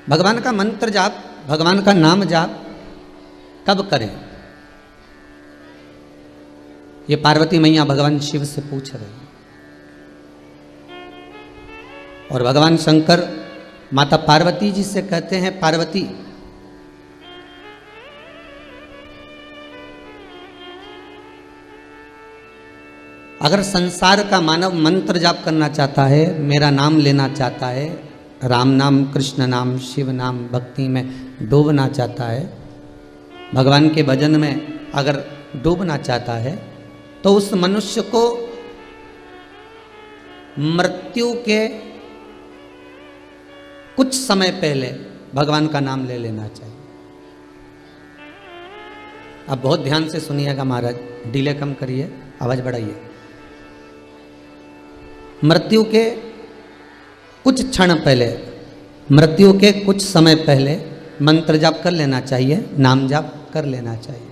भगवान का मंत्र जाप, भगवान का नाम जाप कब करें? ये पार्वती मैया भगवान शिव से पूछ रहे हैं। और भगवान शंकर माता पार्वती जी से कहते हैं, पार्वती अगर संसार का मानव मंत्र जाप करना चाहता है, मेरा नाम लेना चाहता है, राम नाम, कृष्ण नाम, शिव नाम, भक्ति में डूबना चाहता है, भगवान के भजन में अगर डूबना चाहता है, तो उस मनुष्य को मृत्यु के कुछ समय पहले भगवान का नाम ले लेना चाहिए। अब बहुत ध्यान से सुनिएगा महाराज, डिले कम करिए, आवाज बढ़ाइए। मृत्यु के कुछ क्षण पहले, मृत्यु के कुछ समय पहले मंत्र जाप कर लेना चाहिए, नाम जाप कर लेना चाहिए।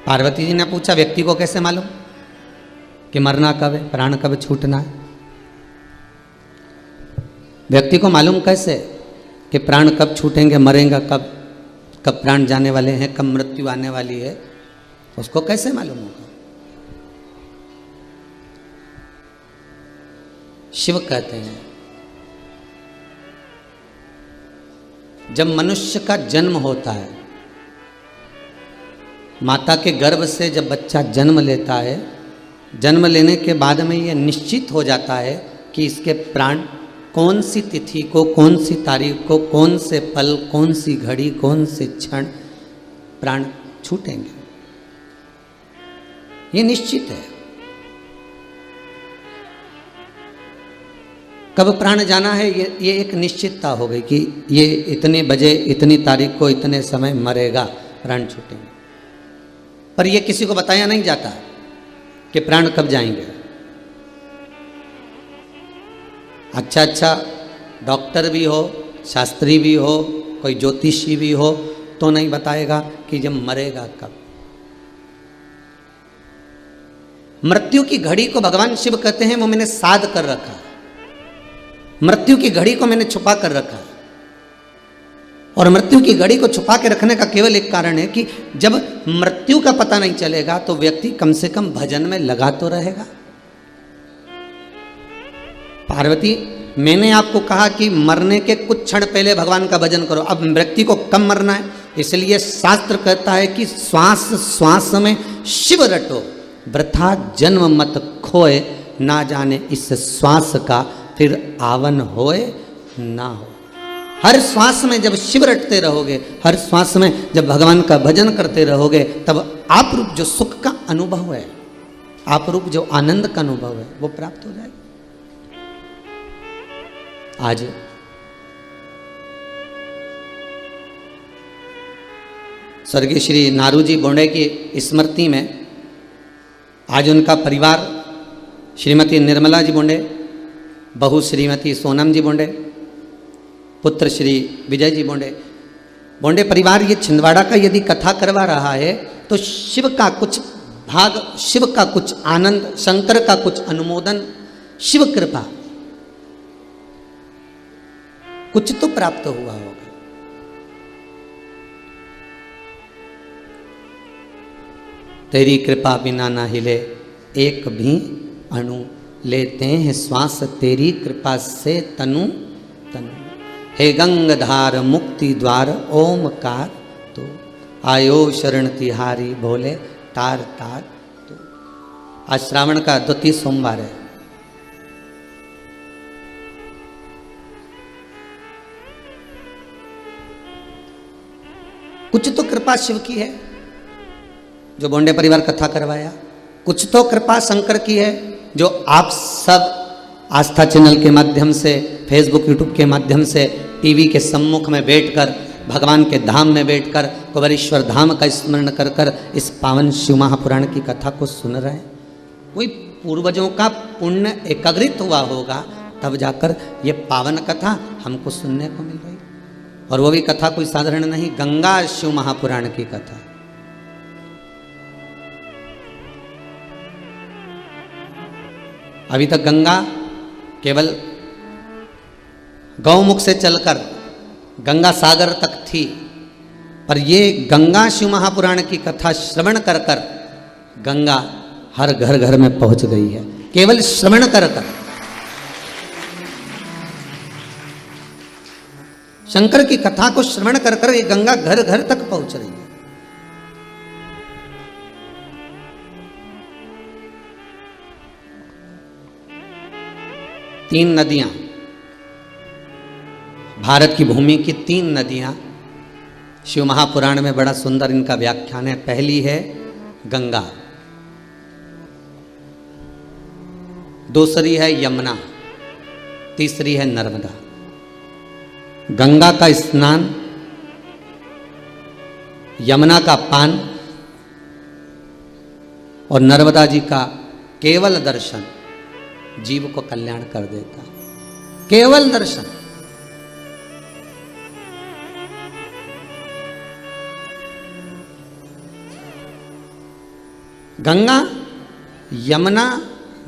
पार्वती जी ने पूछा, व्यक्ति को कैसे मालूम कि मरना कब है, प्राण कब छूटना है? व्यक्ति को मालूम कैसे कि प्राण कब छूटेंगे, मरेंगे कब, कब प्राण जाने वाले हैं, कब मृत्यु आने वाली है, उसको कैसे मालूम होगा? शिव कहते हैं, जब मनुष्य का जन्म होता है, माता के गर्भ से जब बच्चा जन्म लेता है, जन्म लेने के बाद में यह निश्चित हो जाता है कि इसके प्राण कौन सी तिथि को, कौन सी तारीख को, कौन से पल, कौन सी घड़ी, कौन से क्षण प्राण छूटेंगे। ये निश्चित है। कब प्राण जाना है, ये एक निश्चितता हो गई कि ये इतने बजे, इतनी तारीख को, इतने समय मरेगा, प्राण छूटेंगे। पर ये किसी को बताया नहीं जाता कि प्राण कब जाएंगे। अच्छा डॉक्टर भी हो, शास्त्री भी हो, कोई ज्योतिषी भी हो, तो नहीं बताएगा कि जब मरेगा कब। मृत्यु की घड़ी को भगवान शिव कहते हैं, वो मैंने साध कर रखा है। मृत्यु की घड़ी को मैंने छुपा कर रखा है। और मृत्यु की घड़ी को छुपा के रखने का केवल एक कारण है कि जब मृत्यु का पता नहीं चलेगा तो व्यक्ति कम से कम भजन में लगा तो रहेगा। पार्वती, मैंने आपको कहा कि मरने के कुछ क्षण पहले भगवान का भजन करो। अब व्यक्ति को कम मरना है, इसलिए शास्त्र कहता है कि श्वास श्वास में शिव रटो, वृथा जन्म मत खोए, ना जाने इस श्वास का फिर आवन होए ना हो। हर श्वास में जब शिव रटते रहोगे, हर श्वास में जब भगवान का भजन करते रहोगे, तब आप रूप जो सुख का अनुभव है, आप रूप जो आनंद का अनुभव है, वो प्राप्त हो जाएगा। आज स्वर्गीय श्री नारूजी बोंडे की स्मृति में आज उनका परिवार, श्रीमती निर्मला जी बोंडे, बहू श्रीमती सोनम जी बोंडे, पुत्र श्री विजय जी बोंडे, बोंडे परिवार ये छिंदवाड़ा का यदि कथा करवा रहा है तो शिव का कुछ भाग, शिव का कुछ आनंद, शंकर का कुछ अनुमोदन, शिव कृपा कुछ तो प्राप्त हुआ होगा। तेरी कृपा बिना ना हिले एक भी अणु, लेते हैं श्वास तेरी कृपा से तनु तनु। हे गंगाधार मुक्ति द्वार ओमकार तो, आयो शरण तिहारी भोले तार तार तो। आज श्रावण का द्वितीय सोमवार है। कुछ तो कृपा शिव की है जो बोंडे परिवार कथा करवाया, कुछ तो कृपा शंकर की है जो आप सब आस्था चैनल के माध्यम से, फेसबुक यूट्यूब के माध्यम से, टीवी के सम्मुख में बैठकर, भगवान के धाम में बैठकर, कुबेरेश्वर धाम का स्मरण कर कर इस पावन शिव महापुराण की कथा को सुन रहे हैं। कोई पूर्वजों का पुण्य एकाग्रित हुआ होगा, तब जाकर ये पावन कथा हमको सुनने को मिल रही। और वो भी कथा कोई साधारण नहीं, गंगा शिव महापुराण की कथा। अभी तक गंगा केवल गौमुख से चलकर गंगा सागर तक थी, पर ये गंगा शिव महापुराण की कथा श्रवण कर कर गंगा हर घर घर में पहुंच गई है। केवल श्रवण कर कर शंकर की कथा को श्रवण कर कर ये गंगा घर घर तक पहुंच रही है। तीन नदियां, भारत की भूमि की 3 नदियां शिव महापुराण में बड़ा सुंदर इनका व्याख्यान है। पहली है गंगा, दूसरी है यमुना, तीसरी है नर्मदा। गंगा का स्नान, यमुना का पान और नर्मदा जी का केवल दर्शन जीव को कल्याण कर देता। केवल दर्शन। गंगा, यमुना,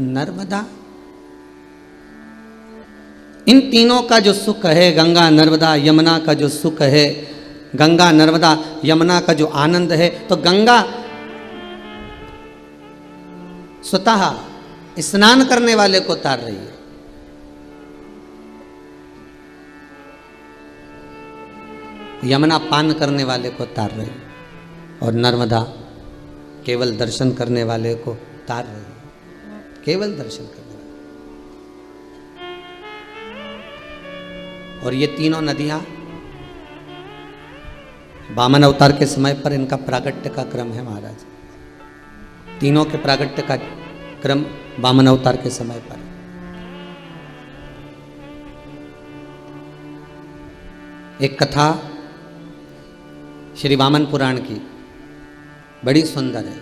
नर्मदा, इन तीनों का जो सुख है, गंगा नर्मदा यमुना का जो सुख है, गंगा नर्मदा यमुना का जो आनंद है, तो गंगा स्वतः स्नान करने वाले को तार रही है। यमुना पान करने वाले को तार रही है और नर्मदा केवल दर्शन करने वाले को तार रही है। केवल दर्शन करने वाले। और ये तीनों नदियां वामन अवतार के समय पर इनका प्रागट्य का क्रम है महाराज। तीनों के प्रागट्य का क्रम वामन अवतार के समय पर। एक कथा श्री वामन पुराण की बड़ी सुंदर है।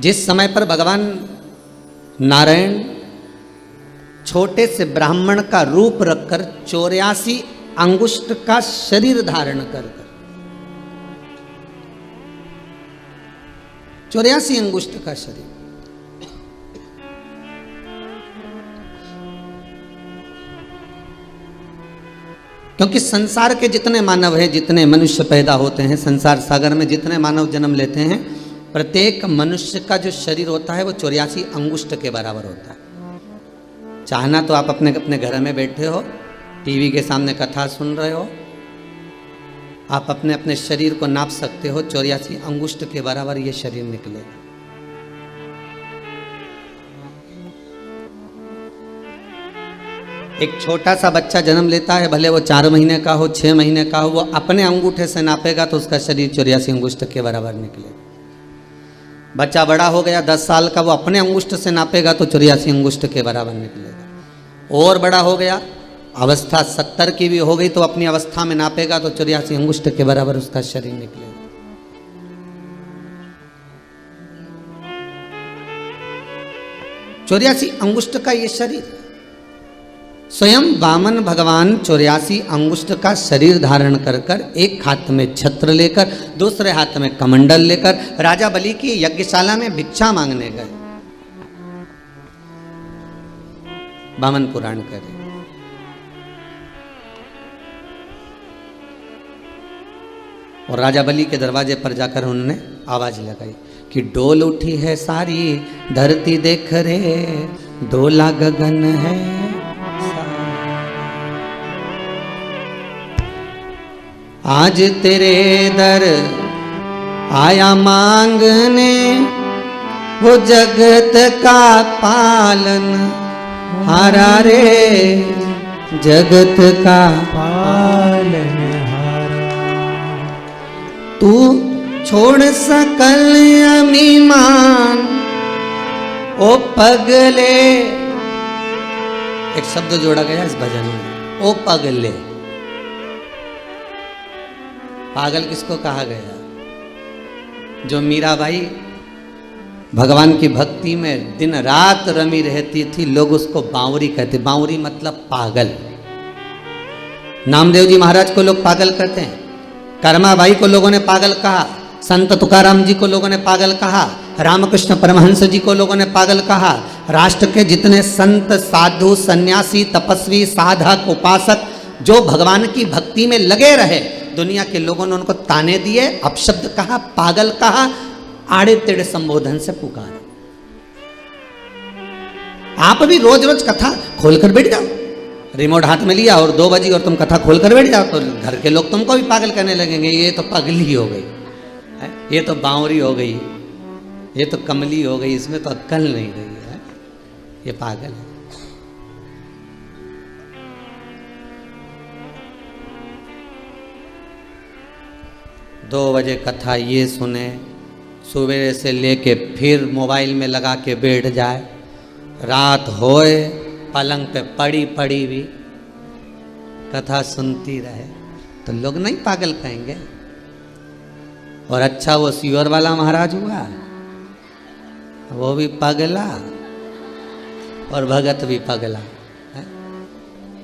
जिस समय पर भगवान नारायण छोटे से ब्राह्मण का रूप रखकर 84 अंगुष्ठ का शरीर धारण कर 84 अंगुष्ठ का शरीर, क्योंकि संसार के जितने मानव हैं, जितने मनुष्य पैदा होते हैं, संसार सागर में जितने मानव जन्म लेते हैं, प्रत्येक मनुष्य का जो शरीर होता है वो 84 अंगुष्ठ के बराबर होता है। चाहना तो आप अपने अपने घर में बैठे हो, टीवी के सामने कथा सुन रहे हो, आप अपने अपने शरीर को नाप सकते हो। 84 अंगुष्ठ के बराबर ये शरीर निकलेगा। एक छोटा सा बच्चा जन्म लेता है, भले वो 4 महीने का हो, 6 महीने का हो, वो अपने अंगूठे से नापेगा तो उसका शरीर 84 अंगुष्ठ के बराबर निकलेगा। बच्चा बड़ा हो गया 10 साल का, वो अपने अंगुष्ठ से नापेगा तो 84 अंगुष्ठ के बराबर निकलेगा। और बड़ा हो गया, अवस्था 70 की भी हो गई तो अपनी अवस्था में नापेगा तो 84 अंगुष्ठ के बराबर उसका शरीर निकलेगा। चौरासी अंगुष्ठ का ये शरीर, स्वयं वामन भगवान 84 अंगुष्ठ का शरीर धारण कर कर एक हाथ में छत्र लेकर, दूसरे हाथ में कमंडल लेकर राजा बलि की यज्ञशाला में भिक्षा मांगने गए। वामन पुराण करे। और राजा बलि के दरवाजे पर जाकर उन्होंने आवाज लगाई कि डोल उठी है सारी धरती देख रे, डोला गगन है। आज तेरे दर आया मांगने, वो जगत का पालन हारा रे, जगत का पालन हारा। तू छोड़ सकल अभिमान ओ पगले, एक शब्द जोड़ा गया इस भजन में, ओ पगले। पागल किसको कहा गया? जो मीराबाई भगवान की भक्ति में दिन रात रमी रहती थी, लोग उसको बावरी कहते। बावरी मतलब पागल। नामदेव जी महाराज को लोग पागल कहते हैं, कर्माबाई को लोगों ने पागल कहा, संत तुकाराम जी को लोगों ने पागल कहा, रामकृष्ण परमहंस जी को लोगों ने पागल कहा, राष्ट्र के जितने संत साधु सन्यासी तपस्वी साधक उपासक जो भगवान की भक्ति में लगे रहे, दुनिया के लोगों ने उनको ताने दिए, अपशब्द कहा, पागल कहा, आड़े टेढ़े संबोधन से पुकारा। आप भी रोज रोज कथा खोलकर बैठ जाओ, रिमोट हाथ में लिया और 2 बजी और तुम कथा खोलकर बैठ जाओ, तो घर के लोग तुमको भी पागल कहने लगेंगे, ये तो पगली हो गई, ये तो बावरी हो गई, ये तो कमली हो गई, इसमें तो अक्ल नहीं रही है, ये पागल है। दो बजे कथा ये सुने, सवेरे से लेके फिर मोबाइल में लगा के बैठ जाए, रात होए पलंग पे पड़ी पड़ी भी कथा सुनती रहे, तो लोग नहीं पागल कहेंगे। और अच्छा वो सियोर वाला महाराज हुआ, वो भी पगला और भगत भी पगला है?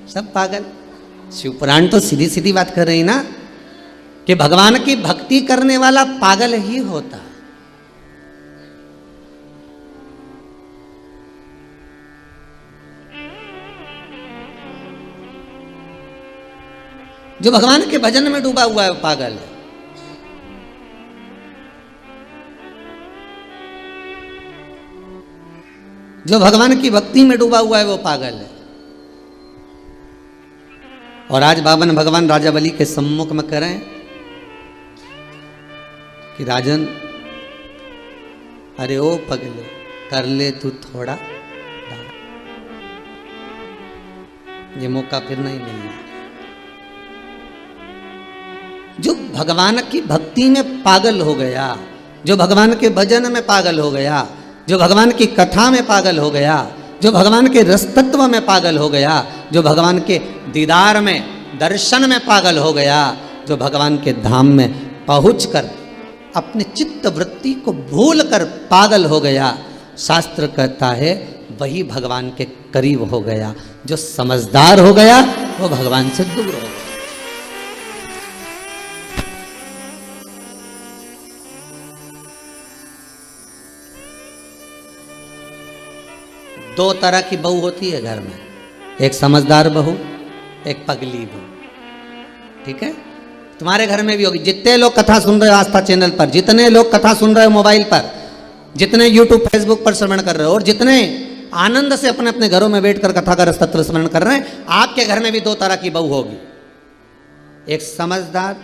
सब पागल। शिवपुराण तो सीधी सीधी बात कर रही ना कि भगवान की भक्ति करने वाला पागल ही होता। जो भगवान के भजन में डूबा हुआ है वो पागल है। जो भगवान की भक्ति में डूबा हुआ है वो पागल है। और आज बाबन भगवान राजा बलि के सम्मुख में करें कि राजन, अरे ओ पगले, कर ले तू थोड़ा दान, ये मौका फिर नहीं मिलना। जो भगवान की भक्ति में पागल हो गया, जो भगवान के भजन में पागल हो गया, जो भगवान की कथा में पागल हो गया, जो भगवान के रस तत्व में पागल हो गया, जो भगवान के दीदार में दर्शन में पागल हो गया, जो भगवान के धाम में पहुंचकर अपने चित्त वृत्ति को भूलकर पागल हो गया, शास्त्र कहता है वही भगवान के करीब हो गया। जो समझदार हो गया वो भगवान से दूर हो गया। दो तरह की बहू होती है घर में, एक समझदार बहू, एक पगली बहू। ठीक है, तुम्हारे घर में भी होगी। जितने लोग कथा सुन रहे हो आस्था चैनल पर, जितने लोग कथा सुन रहे हो मोबाइल पर, जितने यूट्यूब फेसबुक पर श्रवण कर रहे हो, और जितने आनंद से अपने अपने घरों में बैठकर कथा का रस तत्व स्मरण कर रहे हैं, आपके घर में भी दो तरह की बहू होगी, एक समझदार,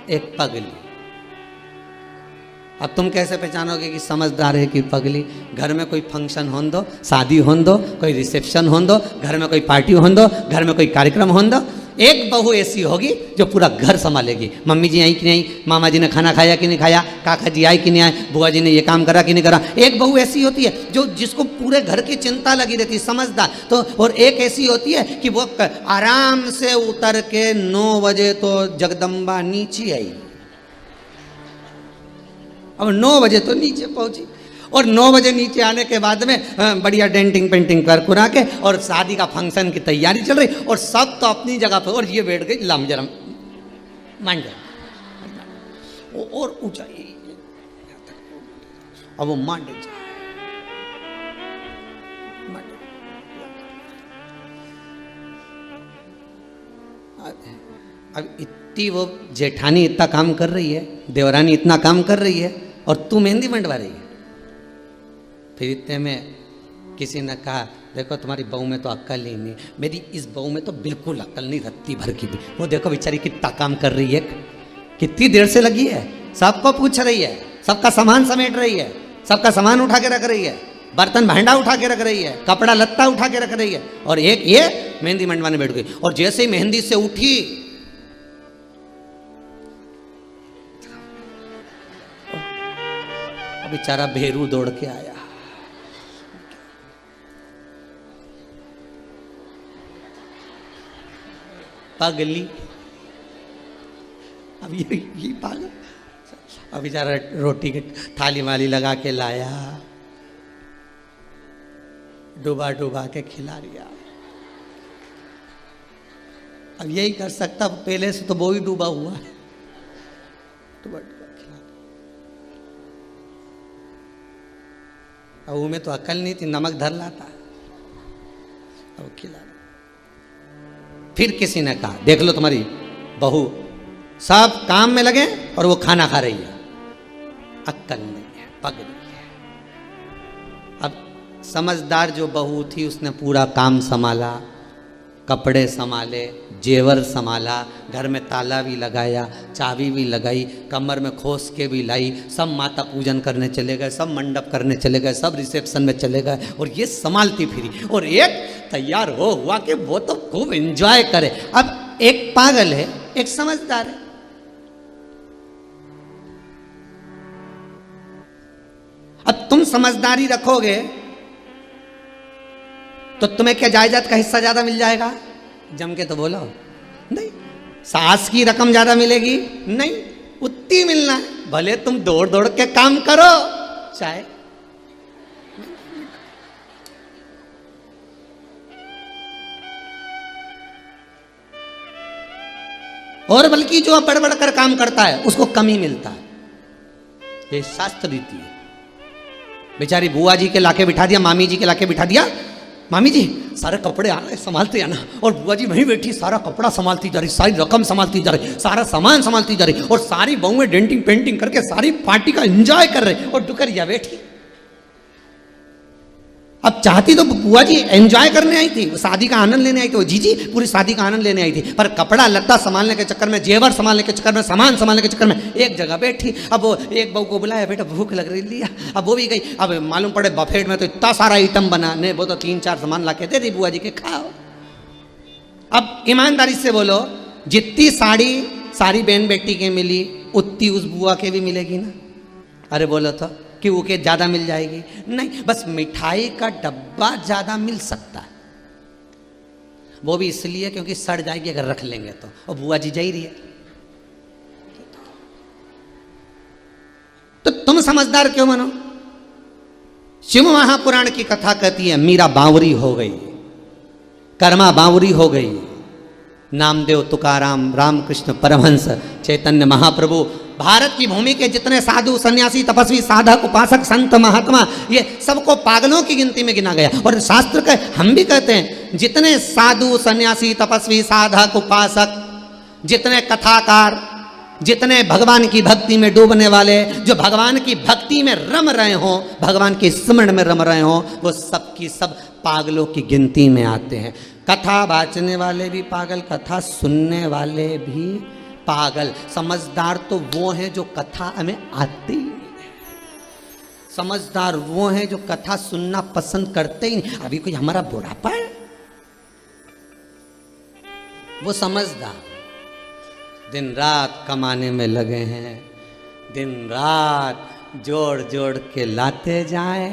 एक पगली। अब तुम कैसे पहचानोगे कि समझदार है कि पगली? घर में कोई फंक्शन होने दो, शादी होने दो, कोई रिसेप्शन होने दो, घर में कोई पार्टी होने दो, घर में कोई कार्यक्रम होने दो, एक बहू ऐसी होगी जो पूरा घर संभालेगी। मम्मी जी आई कि नहीं, मामा जी ने खाना खाया कि नहीं खाया, काका जी आए कि नहीं आए, बुआ जी ने ये काम करा कि नहीं करा। एक बहू ऐसी होती है जो जिसको पूरे घर की चिंता लगी रहती है, समझदार। तो और एक ऐसी होती है कि वो आराम से उतर के 9 बजे तो जगदम्बा नीचे आई, अब 9 बजे तो नीचे पहुंची, और 9 बजे नीचे आने के बाद में बढ़िया डेंटिंग पेंटिंग कर कुरा के और शादी का फंक्शन की तैयारी चल रही, और सब तो अपनी जगह पर, और ये बैठ गई लम जरम मान जा और ऊंचा, अब वो मान जा। अब इतनी वो जेठानी इतना काम कर रही है, देवरानी इतना काम कर रही है, और तू मेहंदी मंडवा रही है। फिर इतने में किसी ने कहा, देखो तुम्हारी बहू में तो अक्ल ही नहीं, मेरी इस बहू में तो बिल्कुल अक्ल नहीं, रत्ती भर की भी। वो देखो बेचारी कितना काम कर रही है, कितनी देर से लगी है, सबको पूछ रही है, सबका सामान समेट रही है, सबका सामान उठा के रख रही है, बर्तन भांडा उठा के रख रही है, कपड़ा लत्ता उठा के रख रही है, और एक ये मेहंदी मंडवाने बैठ गई। और जैसे ही मेहंदी से उठी, बेचारा भेरू दौड़ के आया, पगली। अब ये पागल, अब बेचारा रोटी की थाली वाली लगा के लाया, डुबा डुबा के खिला दिया। अब यही कर सकता, पहले से तो वो ही डूबा हुआ है, डुबा डुबा खिला। और वो में तो अकल नहीं थी, नमक धर लाता, अब खिला। फिर किसी ने कहा देख लो तुम्हारी बहू सब काम में लगे और वो खाना खा रही है, अक्कल नहीं है, पगड़ी है। अब समझदार जो बहू थी उसने पूरा काम संभाला, कपड़े संभाले, जेवर संभाला, घर में ताला भी लगाया, चाबी भी लगाई, कमर में खोस के भी लाई, सब माता पूजन करने चले गए, सब मंडप करने चले गए, सब रिसेप्शन में चले गए और ये संभालती फिरी। और एक तैयार हो हुआ कि वो तो खूब एंजॉय करे। अब एक पागल है, एक समझदार है। अब तुम समझदारी रखोगे तो तुम्हें क्या जायदाद का हिस्सा ज्यादा मिल जाएगा? जम के तो बोलो नहीं। सास की रकम ज्यादा मिलेगी? नहीं, उतनी मिलना है, भले तुम दौड़ दौड़ के काम करो चाहे। और बल्कि जो बढ़ बढ़ कर काम करता है उसको कम ही मिलता है, ये शास्त्र रीति है। बेचारी बुआ जी के लाके बिठा दिया, मामी जी के लाके बिठा दिया, मामी जी सारे कपड़े आ संभालते हैं ना, और बुआ जी वहीं बैठी सारा कपड़ा संभालती जा रही, सारी रकम संभालती जा रही, सारा सामान संभालती जा रही, और सारी बहुएं डेंटिंग पेंटिंग करके सारी पार्टी का एंजॉय कर रहे, और डुकरिया बैठी। अब चाहती तो बुआ जी एंजॉय करने आई थी, शादी का आनंद लेने आई थी, वो जीजी पूरी शादी का आनंद लेने आई थी, पर कपड़ा लत्ता संभालने के चक्कर में, जेवर संभालने के चक्कर में, सामान संभालने के चक्कर में एक जगह बैठी। अब वो एक बहू को बुलाया, बेटा भूख लग रही, लिया, अब वो भी गई। अब मालूम पड़े बफेट में तो इतना सारा आइटम बना, नहीं वो तो 3-4 सामान ला के दे दी बुआ जी के, खाओ। अब ईमानदारी से बोलो, जितनी साड़ी सारी बहन बेटी के मिली उतनी उस बुआ के भी मिलेगी ना? अरे बोलो तो कि वो के ज्यादा मिल जाएगी? नहीं, बस मिठाई का डब्बा ज्यादा मिल सकता है, वो भी इसलिए क्योंकि सड़ जाएगी अगर रख लेंगे तो, और बुआ जी जा ही रही है। तो तुम समझदार क्यों बनो? शिव महापुराण की कथा कहती है मीरा बावरी हो गई, कर्मा बावरी हो गई, नामदेव, तुकाराम, रामकृष्ण परमहंस, चैतन्य महाप्रभु, भारत की भूमि के जितने साधु, सन्यासी, तपस्वी, साधक, उपासक, संत, महात्मा, ये सबको पागलों की गिनती में गिना गया। और शास्त्र के हम भी कहते हैं जितने साधु, सन्यासी, तपस्वी, साधक, उपासक, जितने कथाकार, जितने भगवान की भक्ति में डूबने वाले, जो भगवान की भक्ति में रम रहे हों, भगवान के स्मरण में रम रहे हों, वो सब की सब पागलों की गिनती में आते हैं। कथा बाचने वाले भी पागल, कथा सुनने वाले भी पागल। समझदार तो वो हैं जो कथा हमें आती ही नहीं है, समझदार वो हैं जो कथा सुनना पसंद करते ही नहीं। अभी कोई हमारा बुढ़ापा है, वो समझदार दिन रात कमाने में लगे हैं, दिन रात जोड़ जोड़ के लाते जाए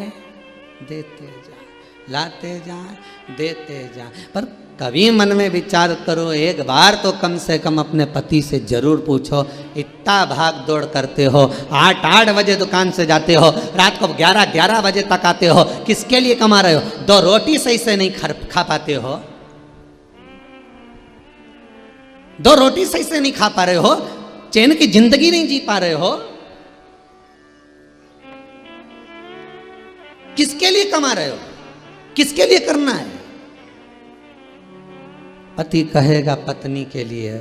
देते जाए, लाते जाए देते जाए। पर कभी मन में विचार करो, एक बार तो कम से कम अपने पति से जरूर पूछो, इतना भाग दौड़ करते हो, 8-8 बजे दुकान से जाते हो, रात को 11-11 बजे तक आते हो, किसके लिए कमा रहे हो? 2 रोटी सही से नहीं खा पाते हो, 2 रोटी सही से नहीं खा पा रहे हो, चैन की जिंदगी नहीं जी पा रहे हो, किसके लिए कमा रहे हो? किसके लिए करना है? पति कहेगा पत्नी के लिए,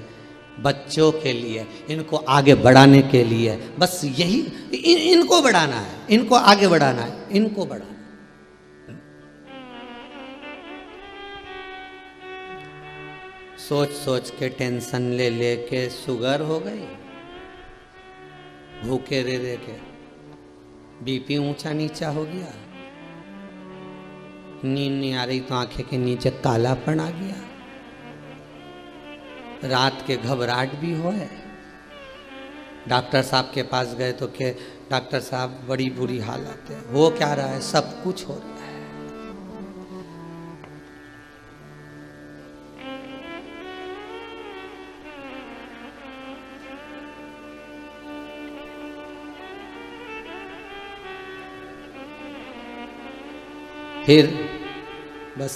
बच्चों के लिए, इनको आगे बढ़ाने के लिए, बस यही इनको बढ़ाना है, इनको आगे बढ़ाना है, इनको बढ़ाना। सोच सोच के टेंशन ले लेके शुगर हो गई, भूखे रह रह के बीपी ऊंचा नीचा हो गया, नींद नहीं आ रही तो आंखें के नीचे कालापन आ गया, रात के घबराहट भी हो है। डॉक्टर साहब के पास गए तो के डॉक्टर साहब बड़ी बुरी हालत है, हो क्या रहा है? सब कुछ हो रहा है। फिर बस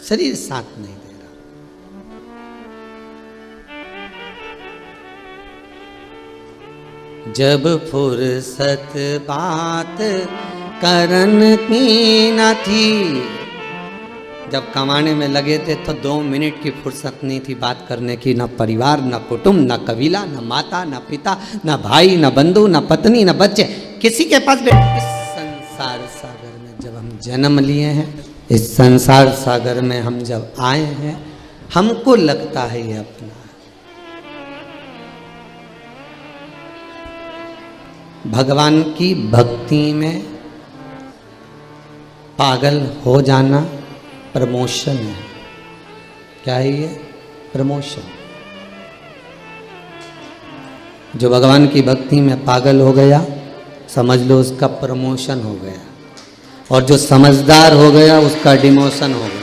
शरीर साथ नहीं दे रहा। जब फुर्सत बात करन की न थी। जब कमाने में लगे थे तो 2 मिनट की फुर्सत नहीं थी बात करने की। न परिवार, न कुटुंब, न कबीला, न माता, न पिता, न भाई, न बंधु, न पत्नी, न बच्चे, किसी के पास इस संसार सागर में जब हम जन्म लिए हैं, इस संसार सागर में हम जब आए हैं, हमको लगता है ये अपना। भगवान की भक्ति में पागल हो जाना प्रमोशन है। क्या है ये? प्रमोशन। जो भगवान की भक्ति में पागल हो गया, समझ लो उसका प्रमोशन हो गया, और जो समझदार हो गया उसका डिमोशन हो गया।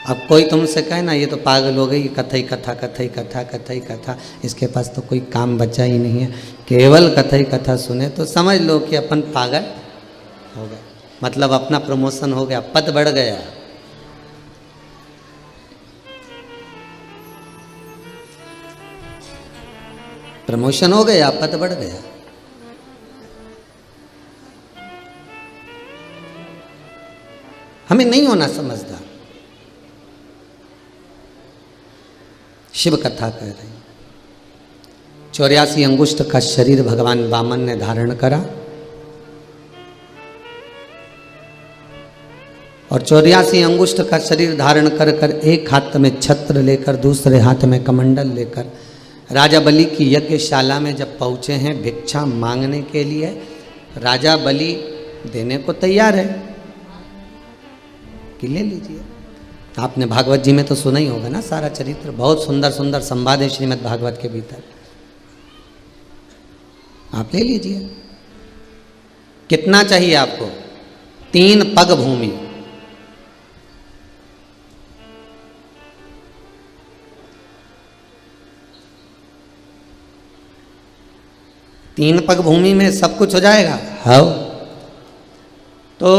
अब कोई तुमसे कहे ना ये तो पागल हो गई, कथई कथा कथई कथा कथई कथा, इसके पास तो कोई काम बचा ही नहीं है, केवल कथई कथा सुने, तो समझ लो कि अपन पागल हो गए। मतलब अपना प्रमोशन हो गया, पद बढ़ गया। प्रमोशन हो गया, पद बढ़ गया। हमें नहीं होना समझदार। शिव कथा कह रहे हैं, 84 अंगुष्ठ का शरीर भगवान वामन ने धारण करा, और 84 अंगुष्ठ का शरीर धारण कर कर एक हाथ में छत्र लेकर दूसरे हाथ में कमंडल लेकर राजा बलि की यज्ञशाला में जब पहुँचे हैं भिक्षा मांगने के लिए, राजा बलि देने को तैयार है कि ले लीजिए। आपने भागवत जी में तो सुना ही होगा ना सारा चरित्र, बहुत सुंदर सुंदर संवाद है श्रीमद् भागवत के भीतर, आप ले लीजिए। कितना चाहिए आपको? 3 पग भूमि। तीन पग भूमि में सब कुछ हो जाएगा? हाँ। तो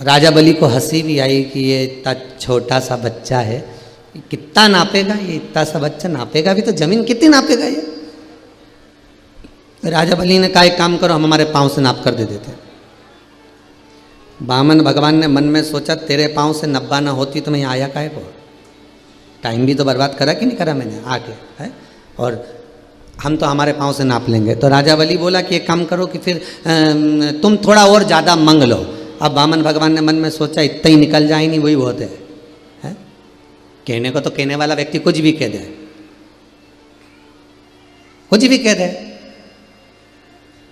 राजा बलि को हंसी भी आई कि ये इतना छोटा सा बच्चा है, कितना नापेगा ये, इतना सा बच्चा नापेगा भी तो जमीन कितनी नापेगा ये। राजा बलि ने कहा एक काम करो, हम हमारे पाँव से नाप कर दे देते। वामन भगवान ने मन में सोचा तेरे पाँव से नब्बा ना होती तो मैं आया काहे को, टाइम भी तो बर्बाद करा कि नहीं करा मैंने आके है, और हम तो हमारे पाँव से नाप लेंगे। तो राजा बलि बोला कि एक काम करो कि फिर तुम थोड़ा और ज़्यादा मांग लो। अब वामन भगवान ने मन में सोचा इतना ही निकल जाए नहीं वही बहुत है? कहने को तो कहने वाला व्यक्ति कुछ भी कह दे, कुछ भी कह दे।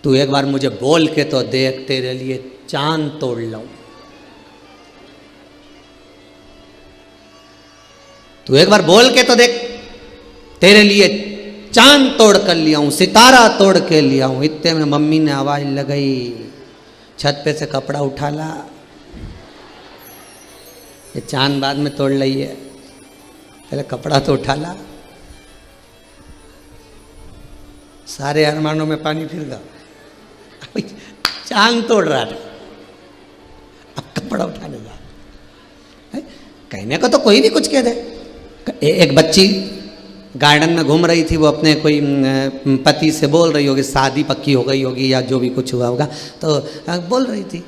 तू एक बार मुझे बोल के तो देख, तेरे लिए चांद तोड़ लाऊं। तू एक बार बोल के तो देख, तेरे लिए चांद तोड़ कर लिया हूं, सितारा तोड़ के लिया हूं। इतने में मम्मी ने आवाज लगाई, छत पे से कपड़ा उठा ला, ये चांद बाद में तोड़ ली है, पहले कपड़ा तो उठा ला। सारे अरमानों में पानी फिर गया, चांद तोड़ रहा था, अब कपड़ा उठाने जा। कहने को तो कोई भी कुछ कह दे। एक बच्ची गार्डन में घूम रही थी, वो अपने कोई पति से बोल रही होगी, शादी पक्की हो गई होगी या जो भी कुछ हुआ होगा, तो बोल रही थी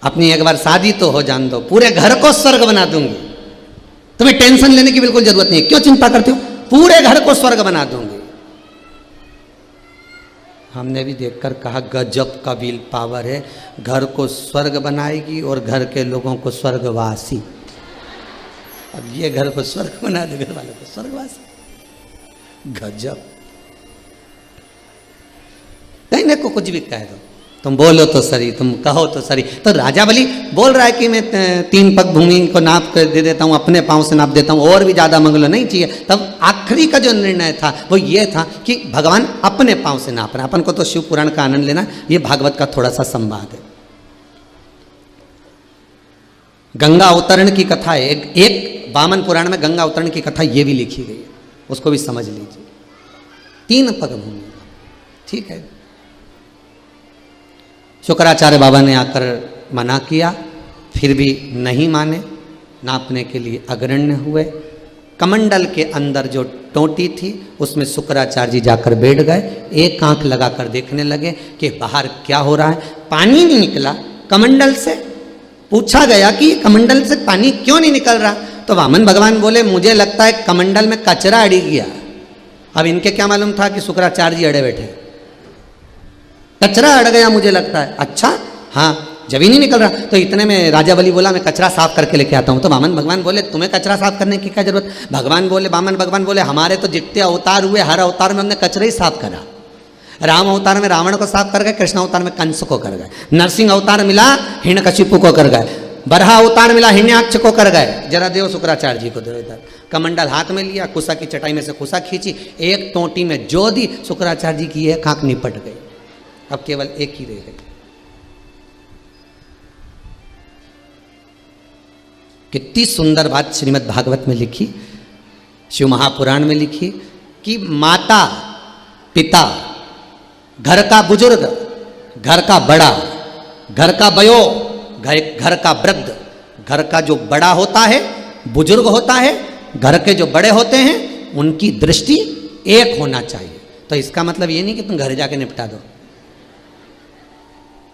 अपनी एक बार शादी तो हो जान दो, पूरे घर को स्वर्ग बना दूंगी, तुम्हें टेंशन लेने की बिल्कुल जरूरत नहीं है, क्यों चिंता करते हो, पूरे घर को स्वर्ग बना दूंगी। हमने भी देखकर कहा गजब का विल पावर है, घर को स्वर्ग बनाएगी और घर के लोगों को स्वर्गवासी। अब ये घर को स्वर्ग बना दे, घर वालों को स्वर्गवासी, गजब। कहने को कुछ भी कह दो, तुम बोलो तो सही, तुम कहो तो सही। तो राजा बलि बोल रहा है कि मैं 3 पग भूमि को नाप कर दे देता हूँ, अपने पाँव से नाप देता हूँ, और भी ज़्यादा मंगलो नहीं चाहिए। तब आखिरी का जो निर्णय था वो ये था कि भगवान अपने पाँव से नाप रहे हैं। अपन को तो शिव पुराण का आनंद लेना, ये भागवत का थोड़ा सा संवाद है। गंगा अवतरण की कथा है, एक वामन पुराण में गंगा अवतरण की कथा ये भी लिखी गई है, उसको भी समझ लीजिए। 3 पग भूमि, ठीक है। शुक्राचार्य बाबा ने आकर मना किया, फिर भी नहीं माने, नापने के लिए अग्रण्य हुए। कमंडल के अंदर जो टोंटी थी उसमें शुक्राचार्य जी जाकर बैठ गए, एक आंख लगाकर देखने लगे कि बाहर क्या हो रहा है। पानी नहीं निकला कमंडल से। पूछा गया कि कमंडल से पानी क्यों नहीं निकल रहा, तो वामन भगवान बोले मुझे लगता है कमंडल में कचरा अड़ी गया। अब इनके क्या मालूम था कि शुक्राचार्य जी अड़े बैठे, कचरा अड़ गया मुझे लगता है। अच्छा हाँ, जब ही नहीं निकल रहा। तो इतने में राजा बलि बोला मैं कचरा साफ करके लेके आता हूँ। तो वामन भगवान बोले तुम्हें कचरा साफ करने की क्या जरूरत। वामन भगवान बोले हमारे तो जितने अवतार हुए हर अवतार में हमने कचरा ही साफ करा। राम अवतार में रावण को साफ कर गए, कृष्ण अवतार में कंस को कर गए, नरसिंह अवतार मिला हिरण्यकशिपु को कर गए, बरहा अवतार मिला हिरण्याक्ष को कर गए। जरा देव शुक्राचार्य जी को दो इधर। कमंडल हाथ में लिया, कुसा की चटाई में से कुसा खींची, एक टोंटी में जो दी, शुक्राचार्य जी की एक आंख निपट गई। अब केवल एक ही रह गई। कितनी सुंदर बात श्रीमद् भागवत में लिखी, शिव महापुराण में लिखी कि माता पिता, घर का बुजुर्ग, घर का बड़ा, घर का बयो, घर का वृद्ध, घर का जो बड़ा होता है बुजुर्ग होता है, घर के जो बड़े होते हैं उनकी दृष्टि एक होना चाहिए। तो इसका मतलब ये नहीं कि तुम घर जाके निपटा दो,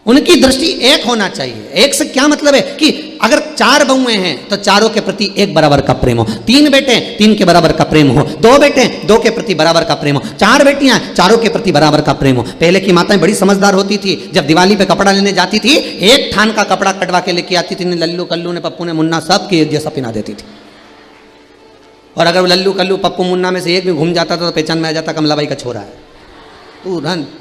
उनकी दृष्टि एक होना चाहिए। एक से क्या मतलब है कि अगर 4 बहुएं हैं तो चारों के प्रति एक बराबर का प्रेम हो, 3 बेटे 3 के बराबर का प्रेम हो, 2 बेटे 2 के प्रति बराबर का प्रेम हो, 4 बेटियां 4 के प्रति बराबर का प्रेम हो। पहले की माताएं बड़ी समझदार होती थी, जब दिवाली पे कपड़ा लेने जाती थी एक थान का कपड़ा कटवा के लेके आती थी। लल्लू कल्लू ने, पप्पू ने, मुन्ना सबकी एक जैसा पिना देती थी। और अगर लल्लू कल्लू पप्पू मुन्ना में से एक भी घूम जाता था तो पहचान में आ जाता कमलाबाई का छोरा है तुरंत।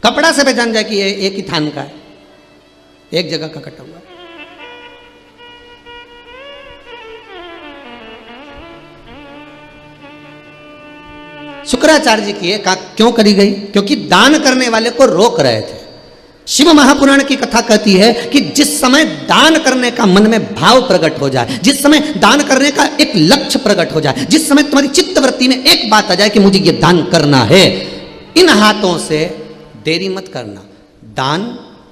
कपड़ा से पहचान जाए कि ये एक ही थान का है, एक जगह का कटा हुआ। शुक्राचार्य जी की एक आंख क्यों करी गई? क्योंकि दान करने वाले को रोक रहे थे। शिव महापुराण की कथा कहती है कि जिस समय दान करने का मन में भाव प्रकट हो जाए, जिस समय दान करने का एक लक्ष्य प्रकट हो जाए, जिस समय तुम्हारी चित्तवृत्ति में एक बात आ जाए कि मुझे ये दान करना है, इन हाथों से देरी मत करना, दान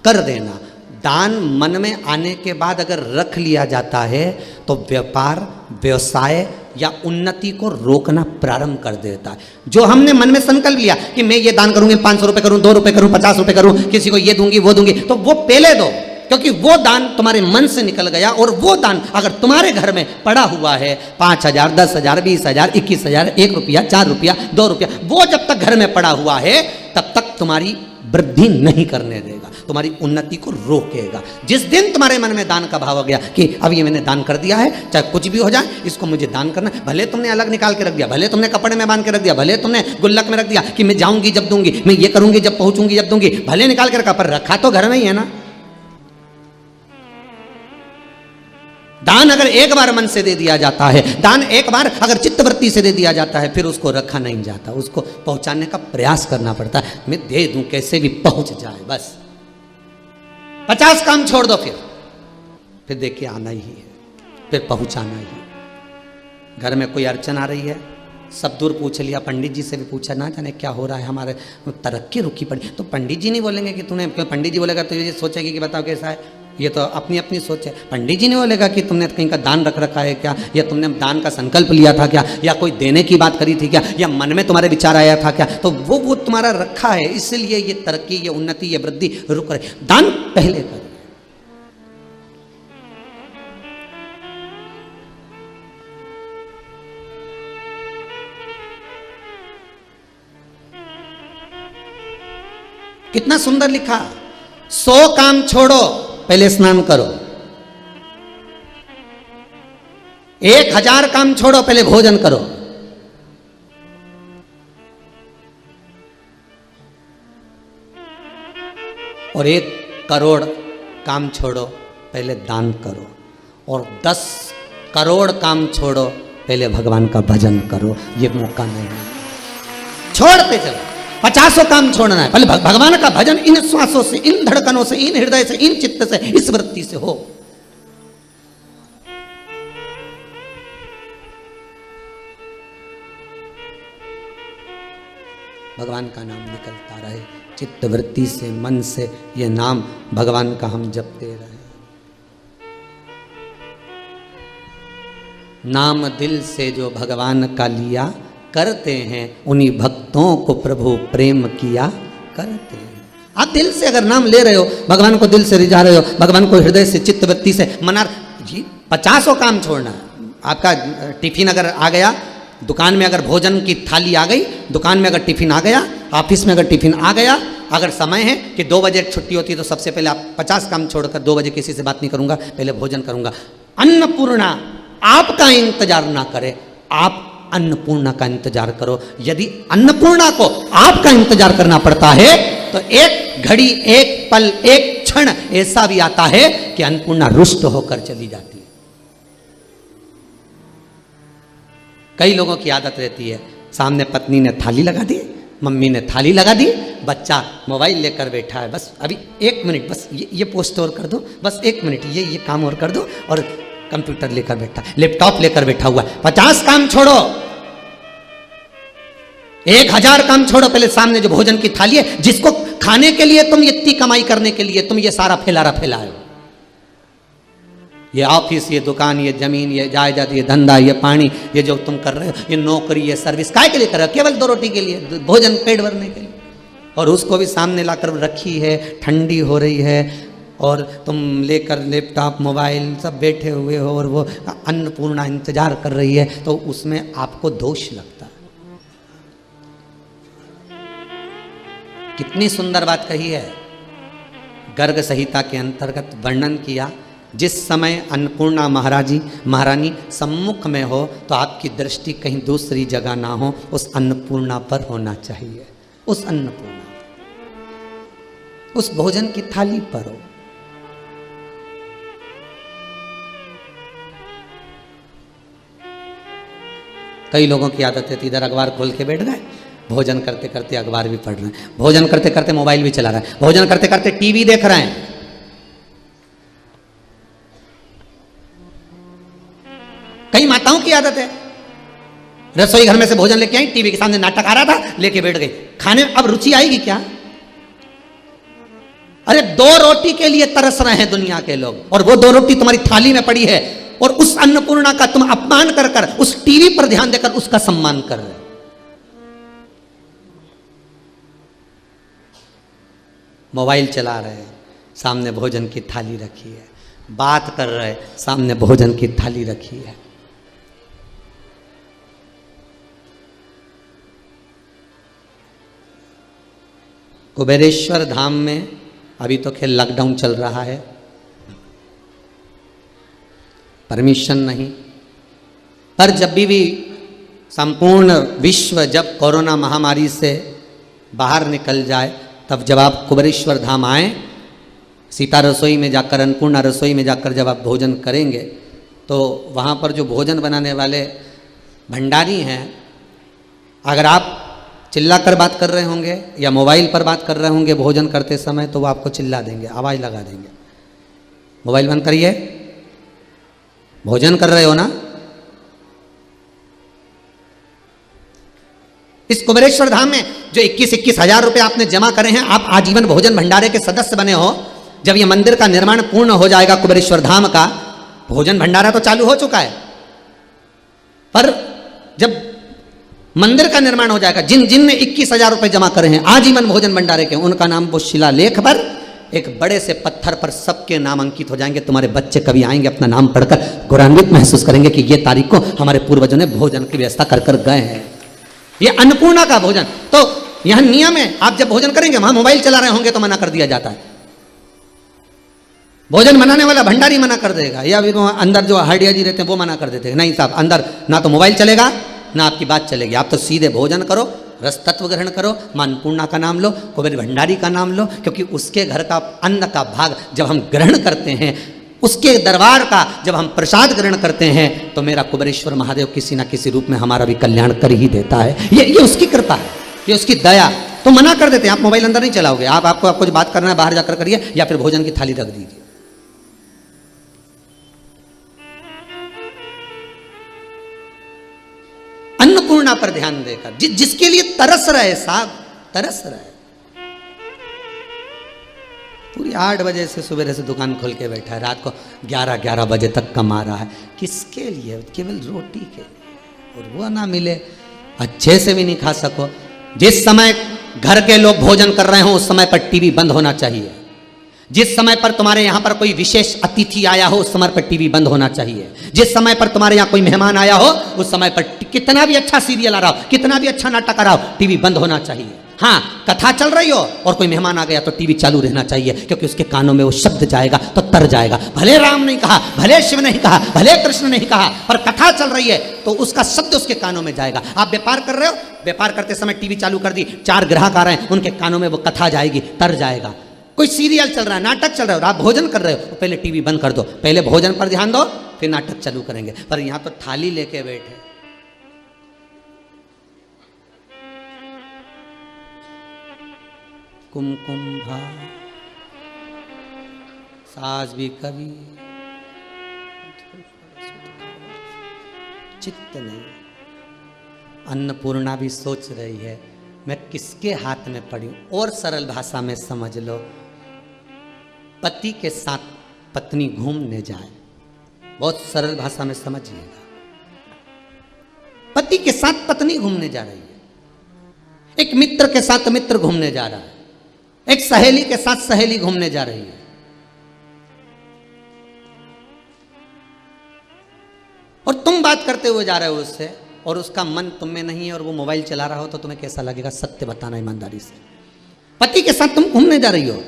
कर देना। दान मन में आने के बाद अगर रख लिया जाता है तो व्यापार, व्यवसाय या उन्नति को रोकना प्रारंभ कर देता है। जो हमने मन में संकल्प लिया कि मैं ये दान करूंगी, 500 रुपए करूं, 2 रुपए करूं, 50 रुपए करूं, किसी को ये दूंगी वो दूंगी, तो वो पहले दो, क्योंकि वो दान तुम्हारे मन से निकल गया। और वो दान अगर तुम्हारे घर में पड़ा हुआ है 5,000, 10,000, 20,000, 21,000, 1 रुपया, 4 रुपया, 2 रुपया, वो जब तक घर में पड़ा हुआ है तब तक तुम्हारी वृद्धि नहीं करने देगा, तुम्हारी उन्नति को रोकेगा। जिस दिन तुम्हारे मन में दान का भाव हो गया कि अब ये मैंने दान कर दिया है, चाहे कुछ भी हो जाए इसको मुझे दान करना, भले तुमने अलग निकाल के रख दिया, भले तुमने कपड़े में बांध के रख दिया, भले तुमने गुल्लक में रख दिया कि मैं जाऊंगी जब दूंगी, मैं ये करूंगी जब पहुंचूंगी जब दूंगी, भले निकाल के रखा, पर रखा तो घर में ही है ना। दान अगर एक बार मन से दे दिया जाता है, दान एक बार अगर चित्तवृत्ति से दे दिया जाता है, फिर उसको रखा नहीं जाता, उसको पहुंचाने का प्रयास करना पड़ता है। मैं दे दूं कैसे भी पहुंच जाए, बस 50 काम छोड़ दो, फिर देखिए आना ही है, फिर पहुंचाना ही है। घर में कोई अड़चन आ रही है, सब दूर पूछ लिया, पंडित जी से भी पूछा, ना जाने क्या हो रहा है, हमारे तरक्की रुकी पड़ी। तो पंडित जी नहीं बोलेंगे कि तूने, पंडित जी बोलेगा तो ये सोचेगी कि बताओ कैसा है, ये तो अपनी अपनी सोच है। पंडित जी नहीं बोलेगा कि तुमने कहीं का दान रख रखा है क्या, या तुमने दान का संकल्प लिया था क्या, या कोई देने की बात करी थी क्या, या मन में तुम्हारे विचार आया था क्या, तो वो तुम्हारा रखा है, इसलिए ये तरक्की, ये उन्नति, ये वृद्धि रुक रही। दान पहले करिए। कितना सुंदर लिखा, 100 काम छोड़ो पहले स्नान करो, 1000 काम छोड़ो पहले भोजन करो, और 1 करोड़ काम छोड़ो पहले दान करो, और 10 करोड़ काम छोड़ो पहले भगवान का भजन करो। ये मौका नहीं, छोड़ते चलो। 50 काम छोड़ना है, पहले भगवान का भजन इन श्वासों से, इन धड़कनों से, इन हृदय से, इन चित्त से, इस वृत्ति से हो। भगवान का नाम निकलता रहे चित्त वृत्ति से, मन से, ये नाम भगवान का हम जपते रहे। नाम दिल से जो भगवान का लिया करते हैं, उन्हीं भक्तों को प्रभु प्रेम किया करते हैं। आप दिल से अगर नाम ले रहे हो, भगवान को दिल से रिझा रहे हो, भगवान को हृदय से चित्तवृत्ति से मना, जी 50 काम छोड़ना। आपका टिफिन अगर आ गया, दुकान में अगर भोजन की थाली आ गई, दुकान में अगर टिफिन आ गया, ऑफिस में अगर टिफिन आ गया, अगर समय है कि 2 बजे छुट्टी होती है तो सबसे पहले आप 50 काम छोड़कर 2 बजे किसी से बात नहीं करूंगा, पहले भोजन करूंगा। अन्नपूर्णा आपका इंतजार ना करे, आप अन्नपूर्णा का इंतजार करो। यदि अन्नपूर्णा को आपका इंतजार करना पड़ता है तो एक घड़ी, एक पल, एक क्षण ऐसा भी आता है कि अन्नपूर्णा रुष्ट होकर चली जाती है। कई लोगों की आदत रहती है, सामने पत्नी ने थाली लगा दी, मम्मी ने थाली लगा दी, बच्चा मोबाइल लेकर बैठा है, बस अभी 1 मिनट, बस ये पोस्ट और कर दो, बस 1 मिनट ये काम और कर दो, और कंप्यूटर लेकर बैठा, लैपटॉप लेकर बैठा हुआ। 50 काम छोड़ो, 1000 काम छोड़ो, पहले सामने जो भोजन की थाली है, जिसको खाने के लिए तुम इतनी कमाई करने के लिए तुम ये सारा फैलाए हो, ये ऑफिस, ये दुकान, ये जमीन, ये जायदाद, ये धंधा, ये पानी, ये जो तुम कर रहे हो, ये नौकरी, ये सर्विस, काय के लिए कर रहे हो? केवल 2 रोटी के लिए, भोजन पेट भरने के लिए, और उसको भी सामने लाकर रखी है, ठंडी हो रही है, और तुम लेकर लैपटॉप, मोबाइल सब बैठे हुए हो, और वो अन्नपूर्णा इंतजार कर रही है, तो उसमें आपको दोष लगता है। कितनी सुंदर बात कही है, गर्ग संहिता के अंतर्गत वर्णन किया, जिस समय अन्नपूर्णा महारानी सम्मुख में हो तो आपकी दृष्टि कहीं दूसरी जगह ना हो, उस अन्नपूर्णा पर होना चाहिए, उस अन्नपूर्णा, उस भोजन की थाली पर हो। कई लोगों की आदत है, इधर अखबार खोल के बैठ गए, भोजन करते करते अखबार भी पढ़ रहे हैं, भोजन करते करते मोबाइल भी चला रहे हैं, भोजन करते करते टीवी देख रहे हैं। कई माताओं की आदत है, रसोई घर में से भोजन लेके आई, टीवी के सामने नाटक आ रहा था, लेके बैठ गई खाने। अब रुचि आएगी क्या? अरे 2 रोटी के लिए तरस रहे हैं दुनिया के लोग, और वो 2 रोटी तुम्हारी थाली में पड़ी है, और उस अन्नपूर्णा का तुम अपमान कर कर, उस टीवी पर ध्यान देकर उसका सम्मान कर रहे हो। मोबाइल चला रहे हैं, सामने भोजन की थाली रखी है, बात कर रहे, सामने भोजन की थाली रखी है। कुबेरेश्वर धाम में अभी तो खेल लॉकडाउन चल रहा है, परमिशन नहीं, पर जब भी संपूर्ण विश्व जब कोरोना महामारी से बाहर निकल जाए, तब जब आप कुबेरेश्वर धाम आए, सीता रसोई में जाकर, अन्नपूर्णा रसोई में जाकर जब आप भोजन करेंगे, तो वहाँ पर जो भोजन बनाने वाले भंडारी हैं, अगर आप चिल्लाकर बात कर रहे होंगे या मोबाइल पर बात कर रहे होंगे भोजन करते समय, तो वो आपको चिल्ला देंगे, आवाज़ लगा देंगे, मोबाइल बंद करिए, भोजन कर रहे हो ना। इस कुबेरेश्वर धाम में जो 21-21 हजार रुपए आपने जमा करे हैं, आप आजीवन भोजन भंडारे के सदस्य बने हो। जब ये मंदिर का निर्माण पूर्ण हो जाएगा कुबेरेश्वर धाम का, भोजन भंडारा तो चालू हो चुका है, पर जब मंदिर का निर्माण हो जाएगा, जिन ने 21,000 रुपए जमा करे हैं आजीवन भोजन भंडारे के, उनका नाम वो शिलालेख पर एक बड़े से पत्थर पर सबके नाम अंकित हो जाएंगे। तुम्हारे बच्चे कभी आएंगे, अपना नाम पढ़कर गौरवान्वित महसूस करेंगे कि ये तारीख को हमारे पूर्वजों ने भोजन की व्यवस्था कर कर गए हैं। ये अन्नपूर्णा का भोजन। तो यहां नियम है, आप जब भोजन करेंगे वहां मोबाइल चला रहे होंगे तो मना कर दिया जाता है, भोजन बनाने वाला भंडारी मना कर देगा, या फिर अंदर जो हरडिया जी रहते हैं वो मना कर देते हैं, नहीं साहब अंदर ना तो मोबाइल चलेगा ना आपकी बात चलेगी, आप तो सीधे भोजन करो, रस तत्व ग्रहण करो, मां अन्नपूर्णा का नाम लो, कुबेर भंडारी का नाम लो, क्योंकि उसके घर का अन्न का भाग जब हम ग्रहण करते हैं, उसके दरबार का जब हम प्रसाद ग्रहण करते हैं, तो मेरा कुबेरेश्वर महादेव किसी ना किसी रूप में हमारा भी कल्याण कर ही देता है। ये उसकी कृपा है, ये उसकी दया। तो मना कर देते हैं, आप मोबाइल अंदर नहीं चलाओगे, आपको जो बात करना है बाहर जाकर करिए, या फिर भोजन की थाली रख दीजिए। अन्नपूर्णा पर ध्यान देकर, जिसके लिए तरस रहे साहब, तरस रहे। पूरी 8 बजे से सवेरे से दुकान खोल के बैठा है, रात को 11 बजे तक कमा रहा है। किसके लिए? केवल रोटी के लिए। और वो ना मिले, अच्छे से भी नहीं खा सको। जिस समय घर के लोग भोजन कर रहे हो उस समय पर टीवी बंद होना चाहिए। जिस समय पर तुम्हारे यहाँ पर कोई विशेष अतिथि आया हो उस समय पर टीवी बंद होना चाहिए। जिस समय पर तुम्हारे यहाँ कोई मेहमान आया हो उस समय पर कितना भी अच्छा सीरियल आ रहा हो, कितना भी अच्छा नाटक आ रहा हो, टीवी बंद होना चाहिए। हाँ, कथा चल रही हो और कोई मेहमान आ गया तो टीवी चालू रहना चाहिए, क्योंकि उसके कानों में वो शब्द जाएगा तो तर जाएगा। भले राम नहीं कहा, भले शिव नहीं कहा, भले कृष्ण नहीं कहा, पर कथा चल रही है तो उसका शब्द उसके कानों में जाएगा। आप व्यापार कर रहे हो, व्यापार करते समय टीवी चालू कर दी, 4 ग्राहक आ रहे हैं, उनके कानों में वो कथा जाएगी, तर जाएगा। कोई सीरियल चल रहा है, नाटक चल रहा है और आप भोजन कर रहे हो तो पहले टीवी बंद कर दो, पहले भोजन पर ध्यान दो, फिर नाटक चालू करेंगे। पर यहां तो थाली लेके बैठे। कुमकुम भा साज भी कभी चित्त नहीं। अन्नपूर्णा भी सोच रही है मैं किसके हाथ में पड़ी हूं। और सरल भाषा में समझ लो, पति के साथ पत्नी घूमने जाए, बहुत सरल भाषा में समझिएगा। पति के साथ पत्नी घूमने जा रही है, एक मित्र के साथ मित्र घूमने जा रहा है, एक सहेली के साथ सहेली घूमने जा रही है, और तुम बात करते हुए जा रहे हो उससे और उसका मन तुम में नहीं है और वो मोबाइल चला रहा हो तो तुम्हें कैसा लगेगा? सत्य बताना ईमानदारी से। पति के साथ तुम घूमने जा रही हो,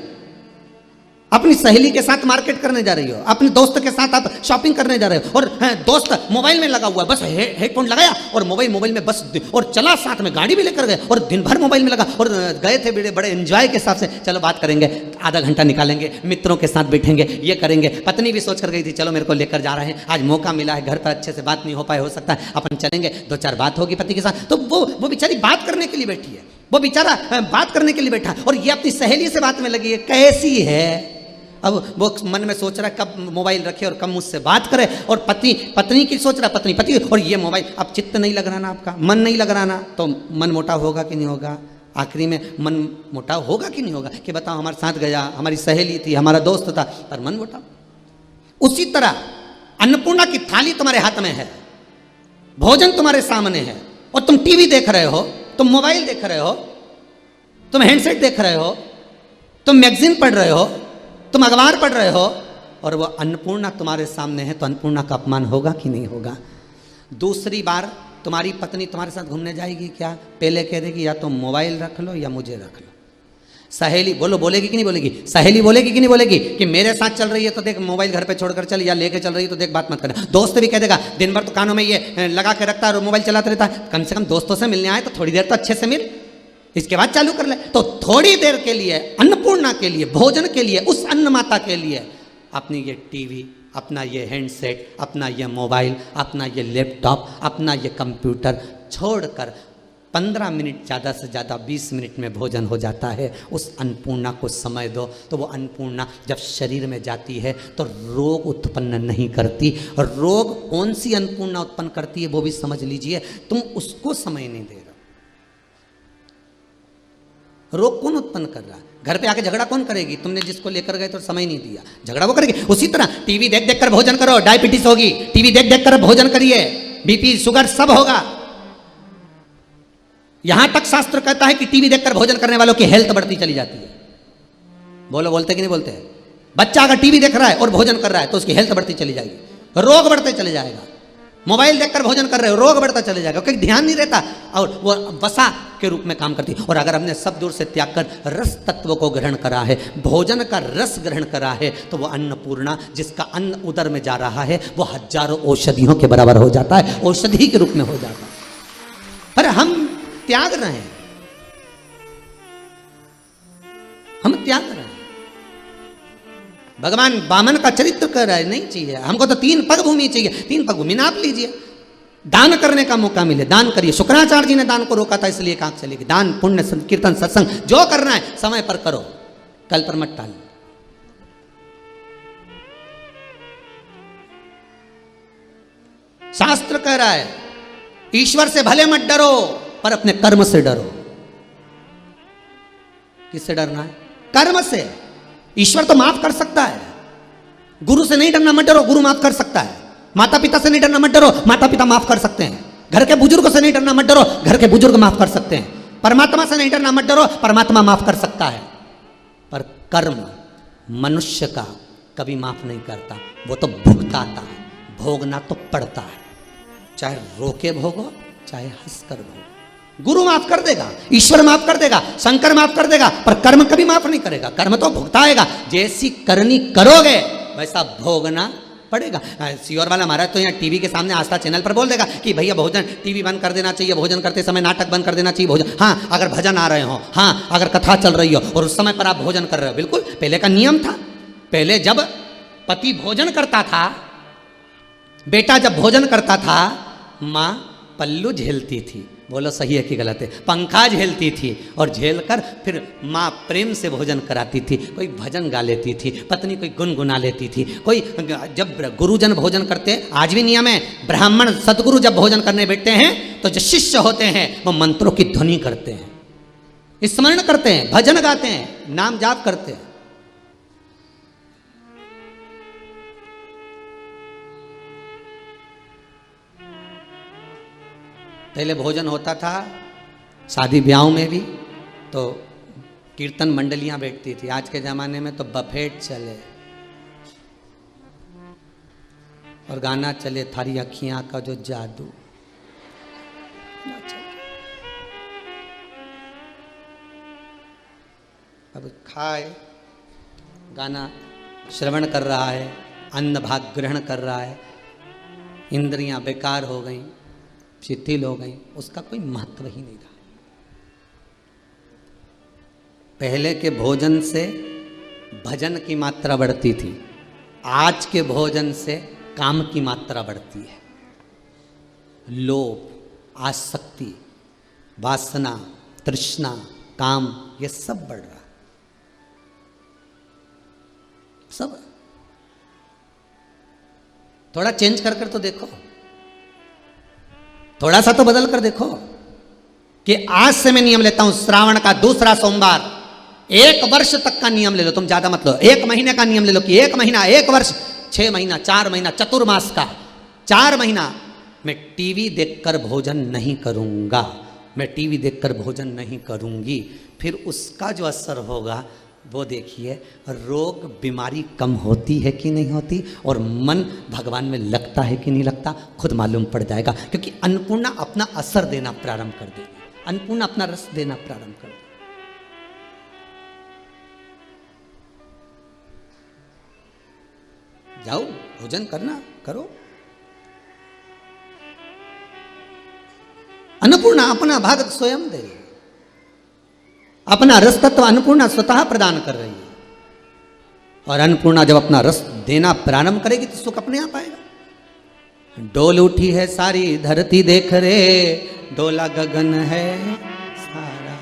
अपनी सहेली के साथ मार्केट करने जा रही हो, अपने दोस्त के साथ आप शॉपिंग करने जा रहे हो और दोस्त मोबाइल में लगा हुआ है, बस हेडफोन लगाया और मोबाइल में बस, और चला, साथ में गाड़ी भी लेकर गए और दिन भर मोबाइल में लगा और गए थे बड़े एंजॉय के हिसाब से, चलो बात करेंगे, आधा घंटा निकालेंगे, मित्रों के साथ बैठेंगे, ये करेंगे। पत्नी भी सोच कर गई थी चलो मेरे को लेकर जा रहे हैं, आज मौका मिला है, घर पर अच्छे से बात नहीं हो पाए, हो सकता है अपन चलेंगे, 2-4 बात होगी पति के साथ। तो वो बेचारी बात करने के लिए बैठी है, वो बेचारा बात करने के लिए बैठा और ये अपनी सहेली से बात में लगी है। कैसी है? अब वो मन में सोच रहा है कब मोबाइल रखे और कब मुझसे बात करे, और पत्नी की सोच रहा है, पति और ये मोबाइल। अब चित्त नहीं लग रहा ना, आपका मन नहीं लग रहा ना, तो मन मोटा होगा कि नहीं होगा? आखिरी में मन मोटा होगा कि नहीं होगा? कि बताओ, हमारे साथ गया, हमारी सहेली थी, हमारा दोस्त था, पर मन मोटा। उसी तरह अन्नपूर्णा की थाली तुम्हारे हाथ में है, भोजन तुम्हारे सामने है और तुम टीवी देख रहे हो, तुम मोबाइल देख रहे हो, तुम हैंडसेट देख रहे हो, तुम मैगजीन पढ़ रहे हो, तुम अखबार पढ़ रहे हो और वो अन्नपूर्णा तुम्हारे सामने है, तो अन्नपूर्णा का अपमान होगा कि नहीं होगा? दूसरी बार तुम्हारी पत्नी तुम्हारे साथ घूमने जाएगी क्या? पहले कह देगी या तो मोबाइल रख लो या मुझे रख लो। सहेली बोलेगी कि नहीं बोलेगी? सहेली बोलेगी कि नहीं बोलेगी कि मेरे साथ चल रही है तो देख मोबाइल घर पे छोड़कर चल, या लेके चल रही है तो देख बात मत करना। दोस्त भी कह देगा दिन भर तो कानों में ये लगा के रखता है और मोबाइल चलाता रहता है, कम से कम दोस्तों से मिलने आए तो थोड़ी देर तो अच्छे से मिल, इसके बाद चालू कर ले। तो थोड़ी देर के लिए अन्नपूर्णा के लिए, भोजन के लिए, उस अन्न माता के लिए अपनी ये टीवी, अपना ये हैंडसेट, अपना ये मोबाइल, अपना ये लैपटॉप, अपना ये कंप्यूटर छोड़कर 15 मिनट, ज़्यादा से ज़्यादा 20 मिनट में भोजन हो जाता है। उस अन्नपूर्णा को समय दो, तो वो अन्नपूर्णा जब शरीर में जाती है तो रोग उत्पन्न नहीं करती। और रोग कौन सी अन्नपूर्णा उत्पन्न करती है वो भी समझ लीजिए, तुम उसको समय नहीं दे रहे। रोग कौन उत्पन्न कर रहा है? घर पे आके झगड़ा कौन करेगी? तुमने जिसको लेकर गए तो समय नहीं दिया, झगड़ा वो करेगी। उसी तरह टीवी देख देख कर भोजन करो, डायबिटीज होगी। टीवी देख देख कर भोजन करिए, बीपी शुगर सब होगा। यहां तक शास्त्र कहता है कि टीवी देखकर भोजन करने वालों की हेल्थ बढ़ती चली जाती है। बोलते कि नहीं बोलते? बच्चा अगर टीवी देख रहा है और भोजन कर रहा है तो उसकी हेल्थ बढ़ती चली जाएगी, रोग बढ़ते चले जाएगा। मोबाइल देखकर भोजन कर रहे हो, रोग बढ़ता चले जाएगा, क्योंकि ध्यान नहीं रहता और वो वसा के रूप में काम करती है। और अगर हमने सब दूर से त्याग कर रस तत्व को ग्रहण करा है, भोजन का रस ग्रहण करा है, तो वो अन्नपूर्णा, जिसका अन्न उदर में जा रहा है, वो हजारों औषधियों के बराबर हो जाता है, औषधि के रूप में हो जाता है। पर हम त्याग रहे हैं, हम त्याग रहे हैं। भगवान वामन का चरित्र कर रहा है, नहीं चाहिए हमको तो 3 पग भूमि चाहिए। 3 पग भूमि नाप लीजिए, दान करने का मौका मिले दान करिए। शुक्राचार्य जी ने दान को रोका था, इसलिए आंख चलेगी। दान, पुण्य, कीर्तन, सत्संग जो करना है समय पर करो, कल पर मत टालो। शास्त्र कह रहा है ईश्वर से भले मत डरो, पर अपने कर्म से डरो। किससे डरना है? कर्म से। ईश्वर तो माफ कर सकता है। गुरु से नहीं डरना, मत डरो, गुरु माफ कर सकता है। माता पिता से नहीं डरना, मत डरो, माता पिता माफ कर सकते हैं। घर के बुजुर्गों से नहीं डरना, मत डरो, घर के बुजुर्ग माफ कर सकते हैं। परमात्मा से नहीं डरना, मत डरो, परमात्मा माफ कर सकता है। पर कर्म मनुष्य का कभी माफ नहीं करता, वो तो भुगताता है, भोगना तो पड़ता है। चाहे रोके भोगो, चाहे हंसकर भोगो। गुरु माफ कर देगा, ईश्वर माफ कर देगा, शंकर माफ कर देगा, पर कर्म कभी माफ नहीं करेगा। कर्म तो भुगताएगा। जैसी करनी करोगे वैसा भोगना पड़ेगा। सियोर वाला महाराज तो यहाँ टीवी के सामने आस्था चैनल पर बोल देगा कि भैया भोजन टीवी बंद कर देना चाहिए, भोजन करते समय नाटक बंद कर देना चाहिए, भोजन, हाँ अगर भजन आ रहे हो, हाँ अगर कथा चल रही हो और उस समय पर आप भोजन कर रहे हो, बिल्कुल पहले का नियम था। पहले जब पति भोजन करता था, बेटा जब भोजन करता था, माँ पल्लू झेलती थी। बोलो सही है कि गलत है? पंखा झेलती थी और झेलकर फिर माँ प्रेम से भोजन कराती थी। कोई भजन गा लेती थी, पत्नी कोई गुनगुना लेती थी, कोई जब गुरुजन भोजन करते, आज भी नियम है, ब्राह्मण सदगुरु जब भोजन करने बैठते हैं तो जो शिष्य होते हैं वो मंत्रों की ध्वनि करते हैं, स्मरण करते हैं, भजन गाते हैं, नाम जाप करते हैं। पहले भोजन होता था शादी ब्याहों में भी तो कीर्तन मंडलियां बैठती थी। आज के ज़माने में तो बफेट चले और गाना चले, थारी अखियां का जो जादू। अब खाए, गाना श्रवण कर रहा है, अन्न भाग ग्रहण कर रहा है, इंद्रियां बेकार हो गई, शिथिल हो गई, उसका कोई महत्व ही नहीं रहा। पहले के भोजन से भजन की मात्रा बढ़ती थी, आज के भोजन से काम की मात्रा बढ़ती है। लोभ, आसक्ति, वासना, तृष्णा, काम, ये सब बढ़ रहा, सब। थोड़ा चेंज कर कर तो देखो, थोड़ा सा तो बदल कर देखो कि आज से मैं नियम लेता हूं, श्रावण का दूसरा सोमवार 1 वर्ष तक का नियम ले लो, तुम ज्यादा मत लो, 1 महीने का नियम ले लो कि 1 महीना, 1 वर्ष, 6 महीना, 4 महीना, चतुर्मास का 4 महीना मैं टीवी देखकर भोजन नहीं करूंगा, मैं टीवी देखकर भोजन नहीं करूंगी। फिर उसका जो असर होगा वो देखिए, रोग बीमारी कम होती है कि नहीं होती, और मन भगवान में लगता है कि नहीं लगता, खुद मालूम पड़ जाएगा। क्योंकि अन्नपूर्णा अपना असर देना प्रारंभ कर देगी, अन्नपूर्णा अपना रस देना प्रारंभ कर देगी। जाओ भोजन करना, करो। अन्नपूर्णा अपना भाग स्वयं दे, अपना रस तत्व अन्नपूर्णा स्वतः प्रदान कर रही है। और अन्नपूर्णा जब अपना रस देना प्रारंभ करेगी तो सुख अपने आप आएगा। डोल उठी है सारी धरती देख रे, डोला गगन है सारा,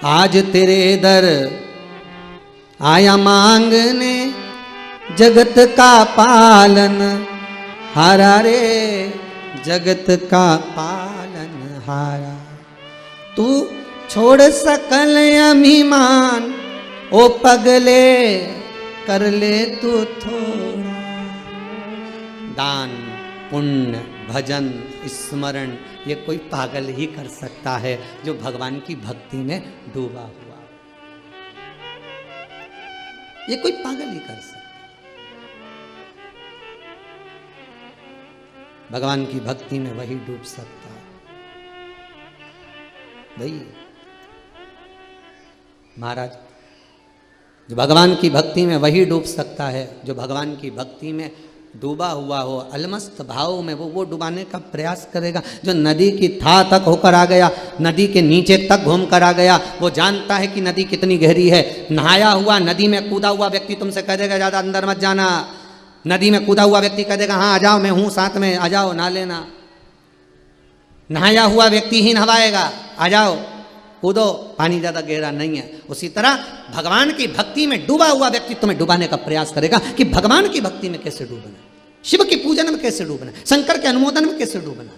आज तेरे दर आया मांगने, जगत का पालन हारा रे, जगत का पालन हारा। तू छोड़ सकल अभिमान, ओ पगले कर ले तू थोड़ा। दान, पुण्य, भजन, स्मरण ये कोई पागल ही कर सकता है जो भगवान की भक्ति में डूबा हुआ, ये कोई पागल ही कर सकता। भगवान की भक्ति में वही डूब सकता है भाई। महाराज, जो भगवान की भक्ति में वही डूब सकता है जो भगवान की भक्ति में डूबा हुआ हो, अलमस्त भाव में वो डुबाने का प्रयास करेगा। जो नदी की था तक होकर आ गया, नदी के नीचे तक घूम कर आ गया, वो जानता है कि नदी कितनी गहरी है। नहाया हुआ नदी में कूदा हुआ व्यक्ति तुमसे कह देगा ज़्यादा अंदर मत जाना। नदी में कूदा हुआ व्यक्ति कह देगा हाँ आ जाओ, मैं हूँ साथ में, आ जाओ नहा लेना। नहाया हुआ व्यक्ति ही नहवाएगा, आ जाओ कूदो, पानी ज़्यादा गहरा नहीं है। उसी तरह भगवान की भक्ति में डूबा हुआ व्यक्ति तुम्हें डुबाने का प्रयास करेगा कि भगवान की भक्ति में कैसे डूबना, शिव के पूजन में कैसे डूबना, शंकर के अनुमोदन में कैसे डूबना,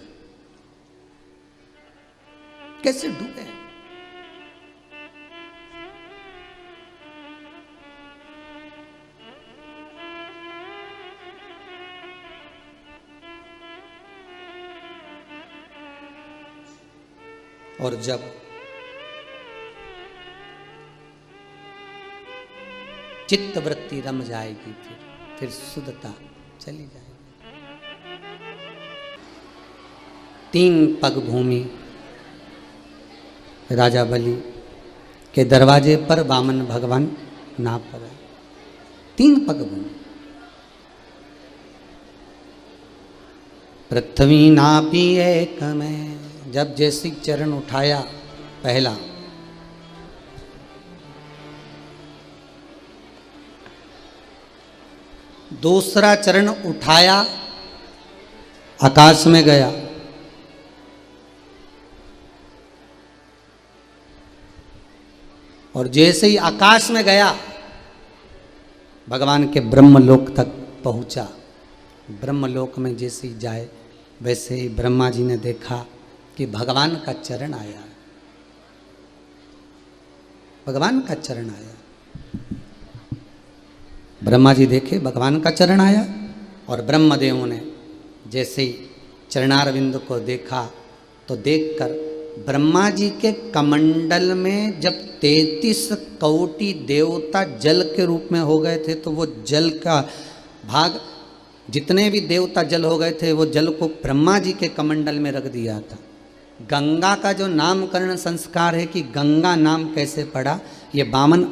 कैसे डूबे। और जब चित्त वृत्ति रम जाएगी, फिर शुद्धता चली जाएगी। 3 पग भूमि राजा बलि के दरवाजे पर वामन भगवान ना पड़े। 3 पग भूमि। पृथ्वी नापी एक में, जब जैसी चरण उठाया पहला, दूसरा चरण उठाया आकाश में गया, और जैसे ही आकाश में गया भगवान के ब्रह्मलोक तक पहुंचा। ब्रह्मलोक में जैसे ही जाए वैसे ही ब्रह्मा जी ने देखा कि भगवान का चरण आया, भगवान का चरण आया। ब्रह्मा जी देखे भगवान का चरण आया, और ब्रह्मदेव ने जैसे ही चरणारविंद को देखा तो देखकर ब्रह्मा जी के कमंडल में जब 33 कोटि देवता जल के रूप में हो गए थे, तो वो जल का भाग, जितने भी देवता जल हो गए थे, वो जल को ब्रह्मा जी के कमंडल में रख दिया था। गंगा का जो नामकरण संस्कार है कि गंगा नाम कैसे पड़ा, ये वामन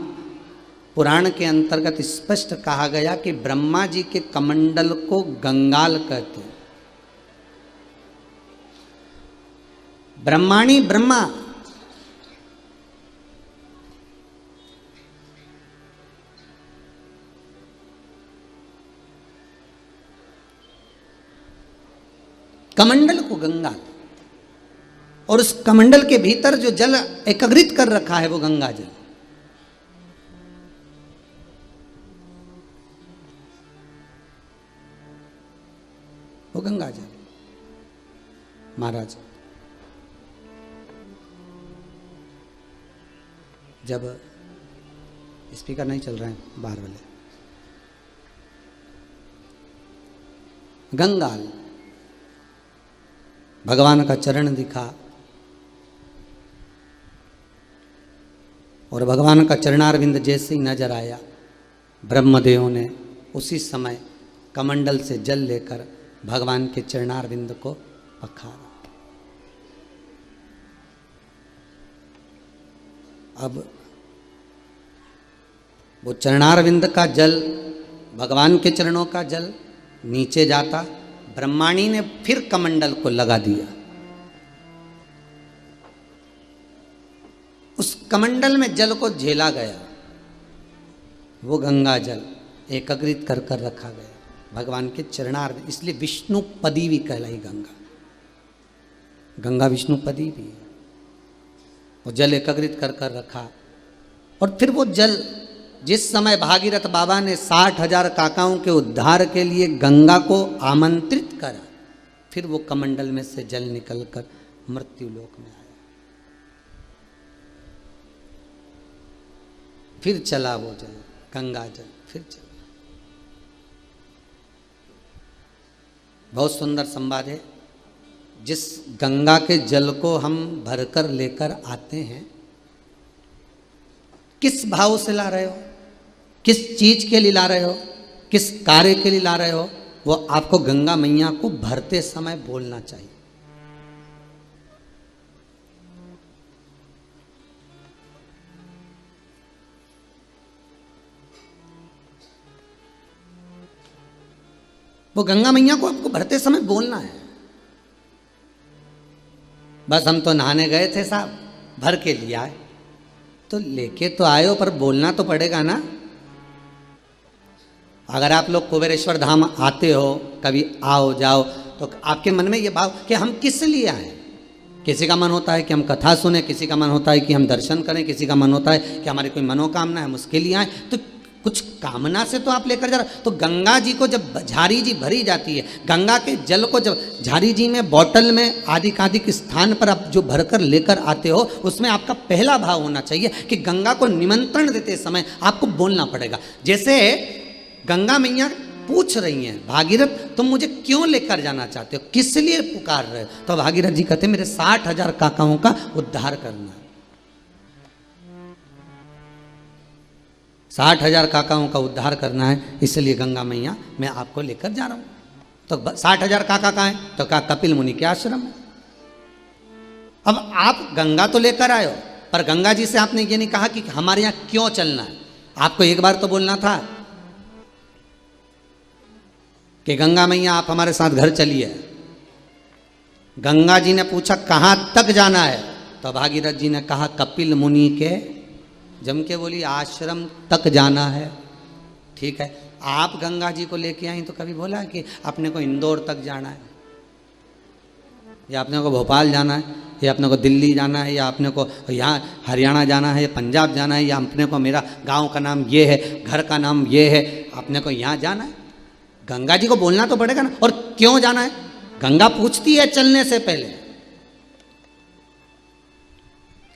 पुराण के अंतर्गत स्पष्ट कहा गया कि ब्रह्मा जी के कमंडल को गंगाल कहते हैं। ब्रह्माणी ब्रह्मा, कमंडल को गंगा, और उस कमंडल के भीतर जो जल एकत्रित कर रखा है वो गंगा जल। वो गंगा जल। महाराज जब स्पीकर नहीं चल रहे हैं बाहर वाले, गंगाल भगवान का चरण दिखा, और भगवान का चरणारविंद जैसे ही नजर आया, ब्रह्मदेव ने उसी समय कमंडल से जल लेकर भगवान के चरणारविंद को पखारा। अब वो चरणारविंद का जल, भगवान के चरणों का जल नीचे जाता, ब्रह्माणी ने फिर कमंडल को लगा दिया। उस कमंडल में जल को झेला गया, वो गंगा जल एकत्रित कर कर रखा गया भगवान के चरणारविंद। इसलिए विष्णुपदी भी कहलाई गंगा। गंगा विष्णुपदी भी है। वो जल एकत्रित कर कर रखा, और फिर वो जल जिस समय भागीरथ बाबा ने 60,000 काकाओं के उद्धार के लिए गंगा को आमंत्रित करा, फिर वो कमंडल में से जल निकलकर मृत्यु लोक में आया। फिर चला वो जल, गंगा जल फिर चला। बहुत सुंदर संवाद है। जिस गंगा के जल को हम भरकर लेकर आते हैं, किस भाव से ला रहे हो, किस चीज के लिए ला रहे हो, किस कार्य के लिए ला रहे हो, वो आपको गंगा मैया को भरते समय बोलना चाहिए। वो गंगा मैया को आपको भरते समय बोलना है। बस हम तो नहाने गए थे साहब, भर के लिए आए, तो लेके तो आए हो, पर बोलना तो पड़ेगा ना। अगर आप लोग कुबेरेश्वर धाम आते हो, कभी आओ जाओ, तो आपके मन में ये भाव कि हम किस लिए आए। किसी का मन होता है कि हम कथा सुने, किसी का मन होता है कि हम दर्शन करें, किसी का मन होता है कि हमारी कोई मनोकामना है, हम उसके लिए आए। तो कुछ कामना से तो आप लेकर जा रहे। तो गंगा जी को जब झारी जी भरी जाती है, गंगा के जल को जब झारी जी में, बॉटल में, आदि स्थान पर आप जो भरकर लेकर आते हो, उसमें आपका पहला भाव होना चाहिए कि गंगा को निमंत्रण देते समय आपको बोलना पड़ेगा। जैसे गंगा मैया पूछ रही हैं, भागीरथ तुम मुझे क्यों लेकर जाना चाहते हो, किस लिए पुकार रहे हो? तो भागीरथ जी कहते मेरे 60,000 काकाओं का उद्धार करना है। 60,000 काकाओं का उद्धार करना है, इसलिए गंगा मैया मैं आपको लेकर जा रहा हूं। तो 60,000 काका कहाँ हैं? तो कहा कपिल मुनि के आश्रम में। अब आप गंगा तो लेकर आए हो, पर गंगा जी से आपने ये नहीं कहा कि हमारे यहां क्यों चलना है। आपको एक बार तो बोलना था कि गंगा मैया आप हमारे साथ घर चलिए। गंगा जी ने पूछा कहां तक जाना है? तो भागीरथ जी ने कहा कपिल मुनि के, जम के बोली आश्रम तक जाना है। ठीक है, आप गंगा जी को लेके आई तो कभी बोला कि अपने को इंदौर तक जाना है, या अपने को भोपाल जाना है, या अपने को दिल्ली जाना है, या अपने को यहाँ हरियाणा जाना है, या पंजाब जाना है, या अपने को मेरा गांव का नाम ये है, घर का नाम ये है, अपने को यहाँ जाना है? गंगा जी को बोलना तो पड़ेगा ना। और क्यों जाना है? गंगा पूछती है चलने से पहले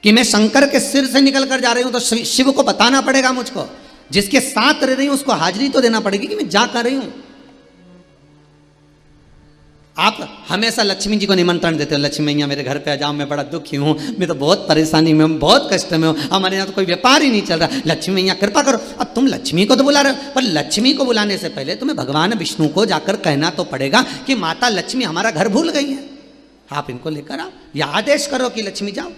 कि मैं शंकर के सिर से निकल कर जा रही हूं, तो शिव को बताना पड़ेगा मुझको। जिसके साथ रह रही हूं उसको हाजिरी तो देना पड़ेगी कि मैं जा कर रही हूं। आप हमेशा लक्ष्मी जी को निमंत्रण देते हो, लक्ष्मी मैया मेरे घर पे आ जाओ, मैं बड़ा दुखी हूँ, मैं तो बहुत परेशानी में हूँ, बहुत कष्ट में हूँ, हमारे यहाँ तो कोई व्यापार ही नहीं चल रहा, लक्ष्मी मैया कृपा करो। अब तुम लक्ष्मी को तो बुला रहे हो, पर लक्ष्मी को बुलाने से पहले तुम्हें भगवान विष्णु को जाकर कहना तो पड़ेगा कि माता लक्ष्मी हमारा घर भूल गई है, आप इनको लेकर आओ, या आदेश करो कि लक्ष्मी जाओ।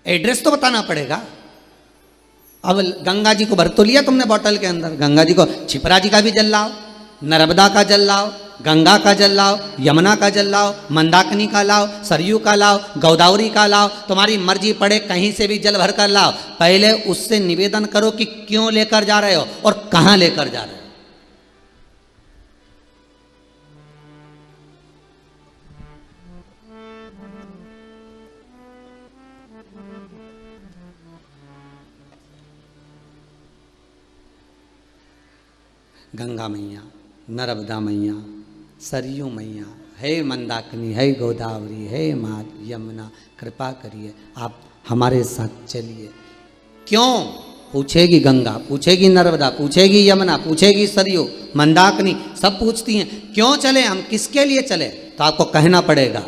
एड्रेस तो बताना पड़ेगा। अब गंगा जी को भर तो लिया तुमने बोतल के अंदर, गंगा जी को छिपरा जी का भी जल लाओ, नर्मदा का जल लाओ, गंगा का जल लाओ, यमुना का जल लाओ, मंदाकिनी का लाओ, सरयू का लाओ, गोदावरी का लाओ, तुम्हारी मर्जी पड़े कहीं से भी जल भर कर लाओ। पहले उससे निवेदन करो कि क्यों लेकर जा रहे हो और कहां लेकर जा रहे हो। गंगा मैया, नर्मदा मैया, सरयू मैया, हे मंदाकिनी, हे गोदावरी, हे माँ यमुना, कृपा करिए आप हमारे साथ चलिए। क्यों पूछेगी गंगा, पूछेगी नर्मदा, पूछेगी यमुना, पूछेगी सरयू, मंदाकिनी, सब पूछती हैं क्यों चले, हम किसके लिए चले। तो आपको कहना पड़ेगा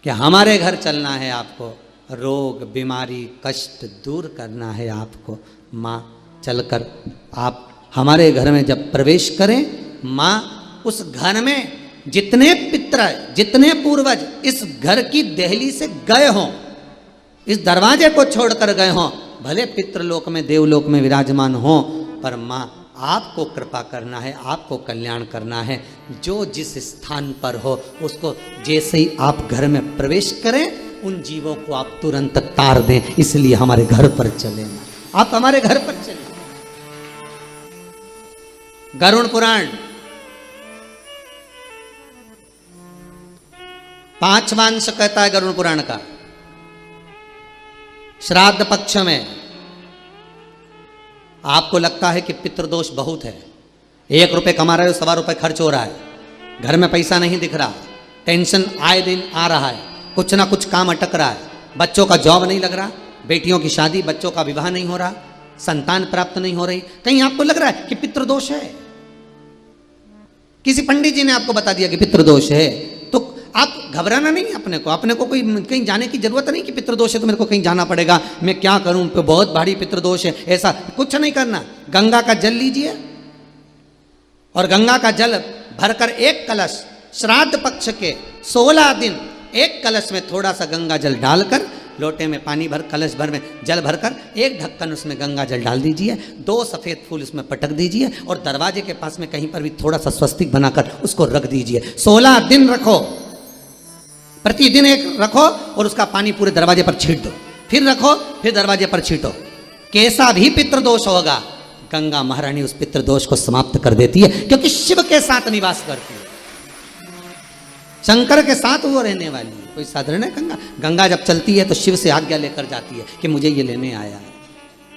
कि हमारे घर चलना है, आपको रोग बीमारी कष्ट दूर करना है आपको। माँ चलकर आप हमारे घर में जब प्रवेश करें, माँ उस घर में जितने पितर जितने पूर्वज इस घर की देहली से गए हों, इस दरवाजे को छोड़कर गए हों, भले पितृलोक में देवलोक में विराजमान हों, पर माँ आपको कृपा करना है, आपको कल्याण करना है। जो जिस स्थान पर हो उसको जैसे ही आप घर में प्रवेश करें उन जीवों को आप तुरंत तार दें, इसलिए हमारे घर पर चले, आप हमारे घर पर चले। गरुड़ पुराण 5वां अंश कहता है गरुड़ पुराण का, श्राद्ध पक्ष में आपको लगता है कि पितृदोष बहुत है, 1 रुपए कमा रहे हो, 1.25 रुपए खर्च हो रहा है, घर में पैसा नहीं दिख रहा, टेंशन आए दिन आ रहा है, कुछ ना कुछ काम अटक रहा है, बच्चों का जॉब नहीं लग रहा, बेटियों की शादी, बच्चों का विवाह नहीं हो रहा, संतान प्राप्त नहीं हो रही, कहीं आपको लग रहा है कि पितृदोष है। किसी पंडित जी ने आपको बता दिया कि पितृदोष है, तो आप घबराना नहीं, अपने को कोई कहीं जाने की जरूरत नहीं कि पितृदोष है तो मेरे को कहीं जाना पड़ेगा, मैं क्या करूं, तो बहुत भारी पितृदोष है, ऐसा कुछ नहीं करना। गंगा का जल लीजिए और गंगा का जल भरकर एक कलश, श्राद्ध पक्ष के 16 दिन एक कलश में थोड़ा सा गंगा जल डालकर, लोटे में पानी भर, कलश भर में जल भरकर एक ढक्कन उसमें गंगा जल डाल दीजिए, 2 सफ़ेद फूल उसमें पटक दीजिए और दरवाजे के पास में कहीं पर भी थोड़ा सा स्वस्तिक बनाकर उसको रख दीजिए। 16 दिन रखो, प्रतिदिन एक रखो और उसका पानी पूरे दरवाजे पर छींट दो, फिर रखो, फिर दरवाजे पर छींटो। कैसा भी पितृदोष होगा, गंगा महारानी उस पितृदोष को समाप्त कर देती है, क्योंकि शिव के साथ निवास करती है, शंकर के साथ वो रहने वाली है। कोई साधारण है गंगा? गंगा जब चलती है तो शिव से आज्ञा लेकर जाती है कि मुझे ये लेने आया है।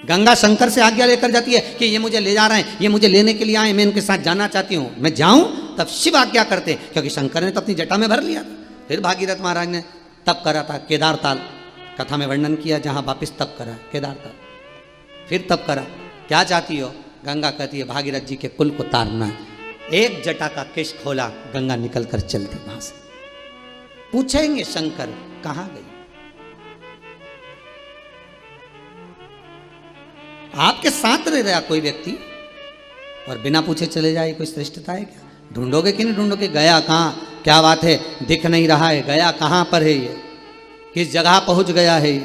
गंगा शंकर से आज्ञा लेकर जाती है कि ये मुझे ले जा रहे हैं, ये मुझे लेने के लिए आए, मैं इनके साथ जाना चाहती हूँ, मैं जाऊं, तब शिव आज्ञा करते हैं, क्योंकि शंकर ने तो अपनी जटा में भर लिया था। फिर भागीरथ महाराज ने तप करा था केदार ताल, कथा में वर्णन किया, जहाँ वापिस तप करा केदार ताल, फिर तप करा। क्या चाहती हो? गंगा कहती है भागीरथ जी के कुल को तारना है। एक जटा का केश खोला, गंगा निकल कर चलती वहां से। पूछेंगे शंकर कहां गई? आपके साथ रह रहा कोई व्यक्ति और बिना पूछे चले जाए, कोई श्रेष्ठता है क्या? ढूंढोगे कि नहीं ढूंढोगे? गया कहां? क्या बात है, दिख नहीं रहा है, गया कहां पर है ये, किस जगह पहुंच गया है ये?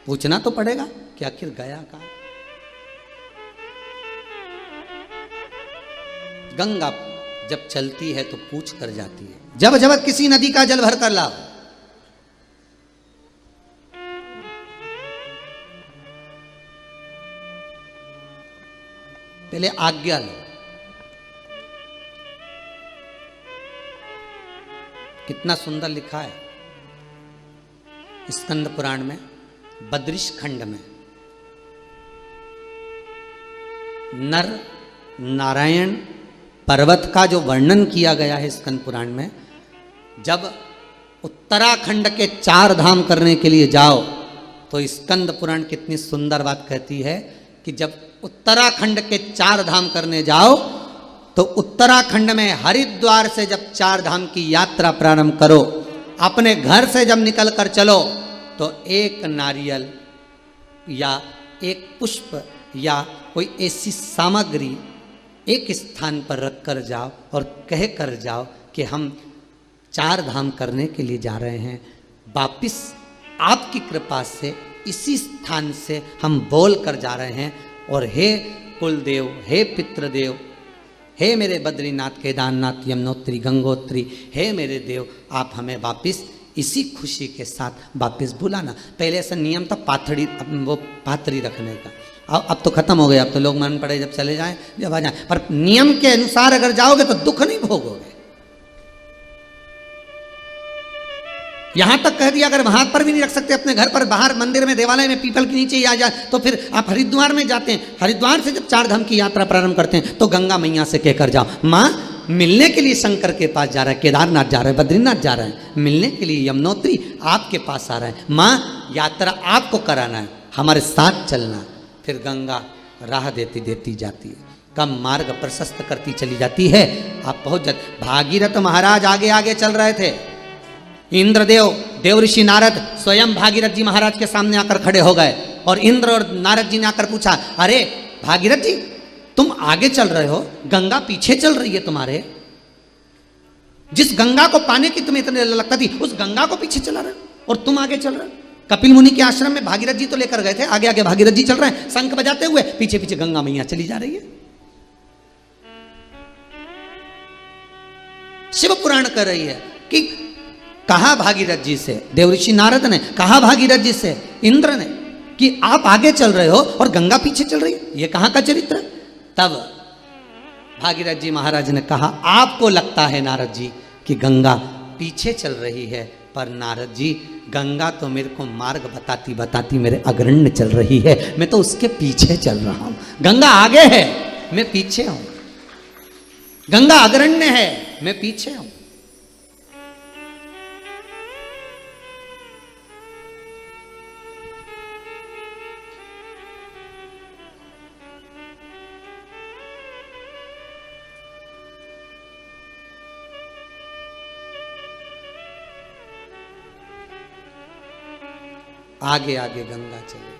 पूछना तो पड़ेगा कि आखिर गया कहां। गंगा जब चलती है तो पूछ कर जाती है। जब जब किसी नदी का जल भर कर लाओ, पहले आज्ञा लो। कितना सुंदर लिखा है स्कंद पुराण में, बद्रिश खंड में, नर नारायण पर्वत का जो वर्णन किया गया है स्कंद पुराण में। जब उत्तराखंड के 4 धाम करने के लिए जाओ तो स्कंद पुराण कितनी सुंदर बात कहती है कि जब उत्तराखंड के 4 धाम करने जाओ तो उत्तराखंड में हरिद्वार से जब 4 धाम की यात्रा प्रारंभ करो, अपने घर से जब निकल कर चलो तो एक नारियल या एक पुष्प या कोई ऐसी सामग्री एक स्थान पर रख कर जाओ और कह कर जाओ कि हम 4 धाम करने के लिए जा रहे हैं, वापिस आपकी कृपा से इसी स्थान से हम बोल कर जा रहे हैं। और हे कुलदेव, हे पितृदेव, हे मेरे बद्रीनाथ केदारनाथ यमुनोत्री गंगोत्री, हे मेरे देव, आप हमें वापिस इसी खुशी के साथ वापिस बुलाना। पहले ऐसा नियम था पाथड़ी, वो पाथरी रखने का, अब तो खत्म हो गया। अब तो लोग मन पड़े जब चले जाएं जब आ जाएं, पर नियम के अनुसार अगर जाओगे तो दुख नहीं भोगोगे। यहां तक कह दिया अगर वहां पर भी नहीं रख सकते अपने घर पर, बाहर मंदिर में देवालय में पीपल के नीचे ही आ जाए तो फिर आप हरिद्वार में जाते हैं। हरिद्वार से जब 4 धाम की यात्रा प्रारंभ करते हैं तो गंगा मैया से कहकर जाओ, माँ मिलने के लिए शंकर के पास जा रहा है, केदारनाथ जा रहा है, बद्रीनाथ जा रहा है, मिलने के लिए यमुनोत्री आपके पास आ रहा है, माँ यात्रा आपको कराना है, हमारे साथ चलना। फिर गंगा राह देती देती जाती है, कम मार्ग प्रशस्त करती चली जाती है, आप पहुंच जाते। भागीरथ महाराज आगे आगे चल रहे थे, इंद्रदेव देवऋषि नारद स्वयं भागीरथ जी महाराज के सामने आकर खड़े हो गए और इंद्र और नारद जी ने आकर पूछा, अरे भागीरथ जी तुम आगे चल रहे हो, गंगा पीछे चल रही है तुम्हारे, जिस गंगा को पाने की तुम्हें इतने लगता थी उस गंगा को पीछे चला रहे हो और तुम आगे चल रहे हो। कपिल मुनि के आश्रम में भागीरथ जी तो लेकर गए थे, आगे आगे भागीरथ जी चल रहे हैं शंख बजाते हुए, पीछे पीछे गंगा मैया चली जा रही है। शिव पुराण कर रही है कि कहा भागीरथ जी से, देवऋषि नारद ने कहा भागीरथ जी से, इंद्र ने, कि आप आगे चल रहे हो और गंगा पीछे चल रही है, ये कहां का चरित्र है? तब भागीरथ जी महाराज ने कहा, आपको लगता है नारद जी कि गंगा पीछे चल रही है, पर नारद जी गंगा तो मेरे को मार्ग बताती बताती मेरे अग्रण्य चल रही है, मैं तो उसके पीछे चल रहा हूं। गंगा आगे है, मैं पीछे हूं, गंगा अग्रण्य है, मैं पीछे हूं। आगे आगे गंगा चले,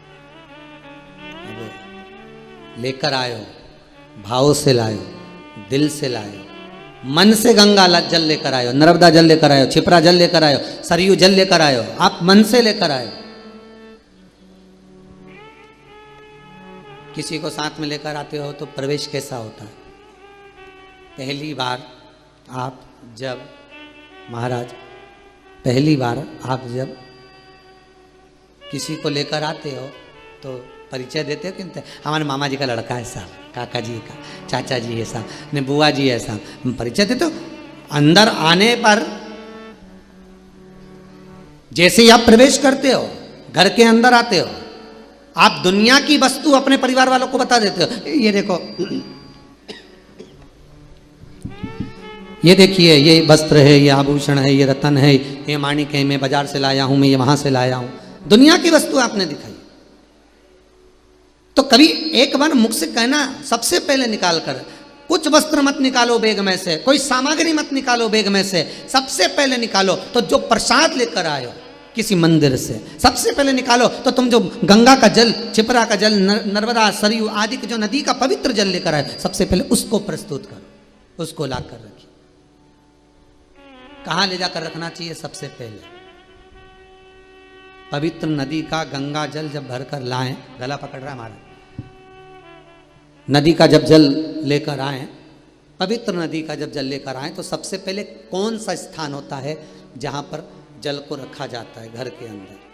अब लेकर आयो, भाव से लायो, दिल से लायो, मन से गंगा जल लेकर आयो, नर्मदा जल लेकर आयो, छिपरा जल लेकर आयो, सरयू जल लेकर आयो, आप मन से लेकर आयो। किसी को साथ में लेकर आते हो तो प्रवेश कैसा होता है? पहली बार आप जब महाराज, पहली बार आप जब किसी को लेकर आते हो तो परिचय देते हो कि हमारे मामा जी का लड़का है साहब, काका जी का, चाचा जी है साहब, ने बुआ जी है साहब, परिचय देते हो। अंदर आने पर जैसे ही आप प्रवेश करते हो, घर के अंदर आते हो, आप दुनिया की वस्तु अपने परिवार वालों को बता देते हो, ये देखो, ये देखिए, ये वस्त्र है, ये आभूषण है, ये रतन है, ये माणिक है, मैं बाजार से लाया हूं, मैं ये वहां से लाया हूं, दुनिया की वस्तु आपने दिखाई। तो कभी एक बार मुख से कहना, सबसे पहले निकाल कर, कुछ वस्त्र मत निकालो बैग में से, कोई सामग्री मत निकालो बैग में से, सबसे पहले निकालो तो जो प्रसाद लेकर आए हो किसी मंदिर से, सबसे पहले निकालो तो तुम जो गंगा का जल, छिपरा का जल, नर्मदा, सरयू आदि के जो नदी का पवित्र जल लेकर आए, सबसे पहले उसको प्रस्तुत करो, उसको ला कर रखिए। कहाँ ले जाकर रखना चाहिए? सबसे पहले पवित्र नदी का गंगा जल जब भरकर लाएं, गला पकड़ रहा है हमारा, नदी का जब जल लेकर आए, पवित्र नदी का जब जल लेकर आए, तो सबसे पहले कौन सा स्थान होता है जहां पर जल को रखा जाता है घर के अंदर?